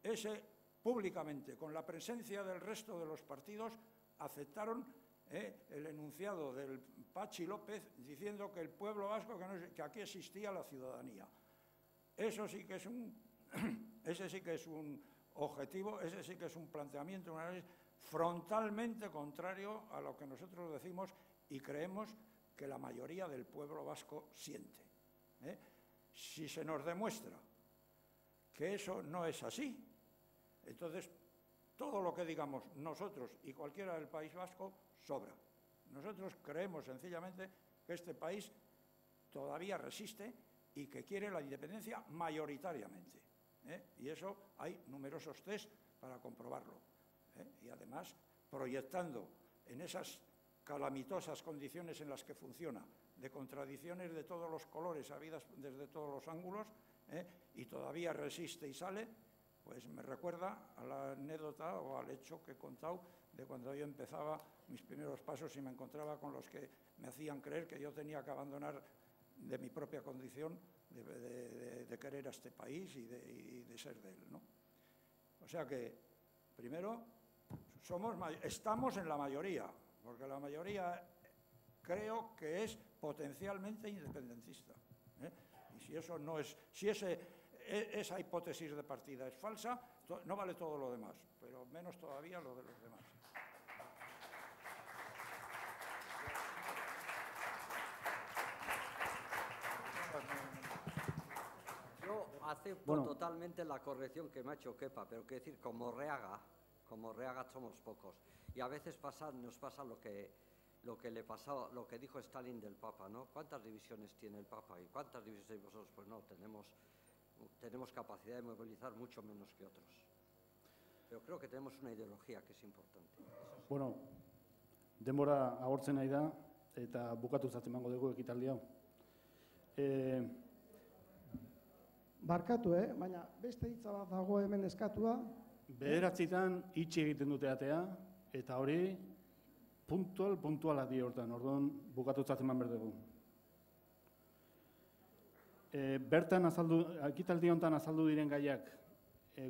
Speaker 4: ese públicamente, con la presencia del resto de los partidos, aceptaron el enunciado del Pachi López diciendo que el pueblo vasco, que aquí existía la ciudadanía. Eso sí que es ese sí que es un objetivo, ese sí que es un planteamiento, un análisis frontalmente contrario a lo que nosotros decimos y creemos que la mayoría del pueblo vasco siente. Si se nos demuestra que eso no es así, entonces todo lo que digamos nosotros y cualquiera del País Vasco sobra. Nosotros creemos sencillamente que este país todavía resiste y que quiere la independencia mayoritariamente. Y eso hay numerosos test para comprobarlo. Y además, proyectando en esas calamitosas condiciones en las que funciona, de contradicciones de todos los colores, habidas desde todos los ángulos, y todavía resiste y sale, pues me recuerda a la anécdota o al hecho que he contado de cuando yo empezaba mis primeros pasos y me encontraba con los que me hacían creer que yo tenía que abandonar de mi propia condición de querer a este país y de ser de él, ¿no? O sea que, primero, estamos en la mayoría, porque la mayoría creo que es potencialmente independentista. Y si eso no es, si esa hipótesis de partida es falsa, no vale todo lo demás, pero menos todavía lo de los demás.
Speaker 7: Yo acepto totalmente la corrección que me ha hecho Kepa, pero quiero decir, como Reaga somos pocos. Y a veces nos pasa lo que dijo Stalin del Papa, ¿no? ¿Cuántas divisiones tiene el Papa y cuántas divisiones hay vosotros? Pues no, tenemos capacidad de movilizar mucho menos que otros. Pero creo que tenemos una ideología que es importante.
Speaker 1: Bueno, denbora agortzen nahi da, eta bukatu zaten emango dugu ekitaldi hau.
Speaker 13: Barkatu, baina beste hitza bat dago hemen eskatua.
Speaker 1: 9:00 itxi egiten dute atea, eta hori puntuala di hortan, orduan bukatu zaten eman behar dugu. Bertan ekitaldi honetan azaldu diren gaiak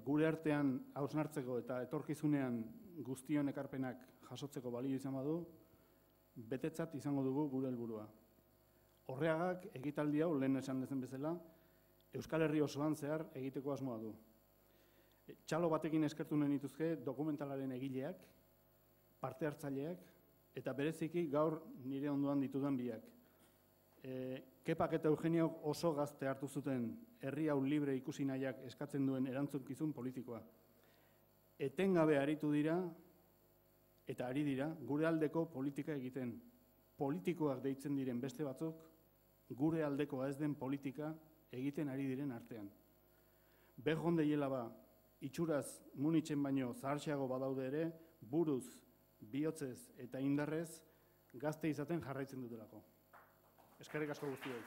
Speaker 1: gure artean hausnartzeko eta etorkizunean guztion ekarpenak jasotzeko balio izan badu, betetzat izango dugu gure helburua. Horreagak ekitaldi hau lehen esan dezen bezala, Euskal Herri osoan zehar egiteko asmoa du. Txalo batekin eskertu nahi nituzke dokumentalaren egileak, parte hartzaileak, eta bereziki gaur nire ondoan ditudan biak. Kepak eta Eugeniok oso gazte hartu zuten herri hau libre ikusi nahiak eskatzen duen erantzukizun politikoa. Etengabe aritu dira, eta ari dira, gure aldeko politika egiten. Politikoak deitzen diren beste batzuk, gure aldekoa ez den politika egiten ari diren artean. Bejon deiela ba, itxuraz Munitzen baino zahartxeago badaude ere, buruz, bihotzez eta indarrez gazte izaten jarraitzen dutelako. Eskerrik asko guztioi.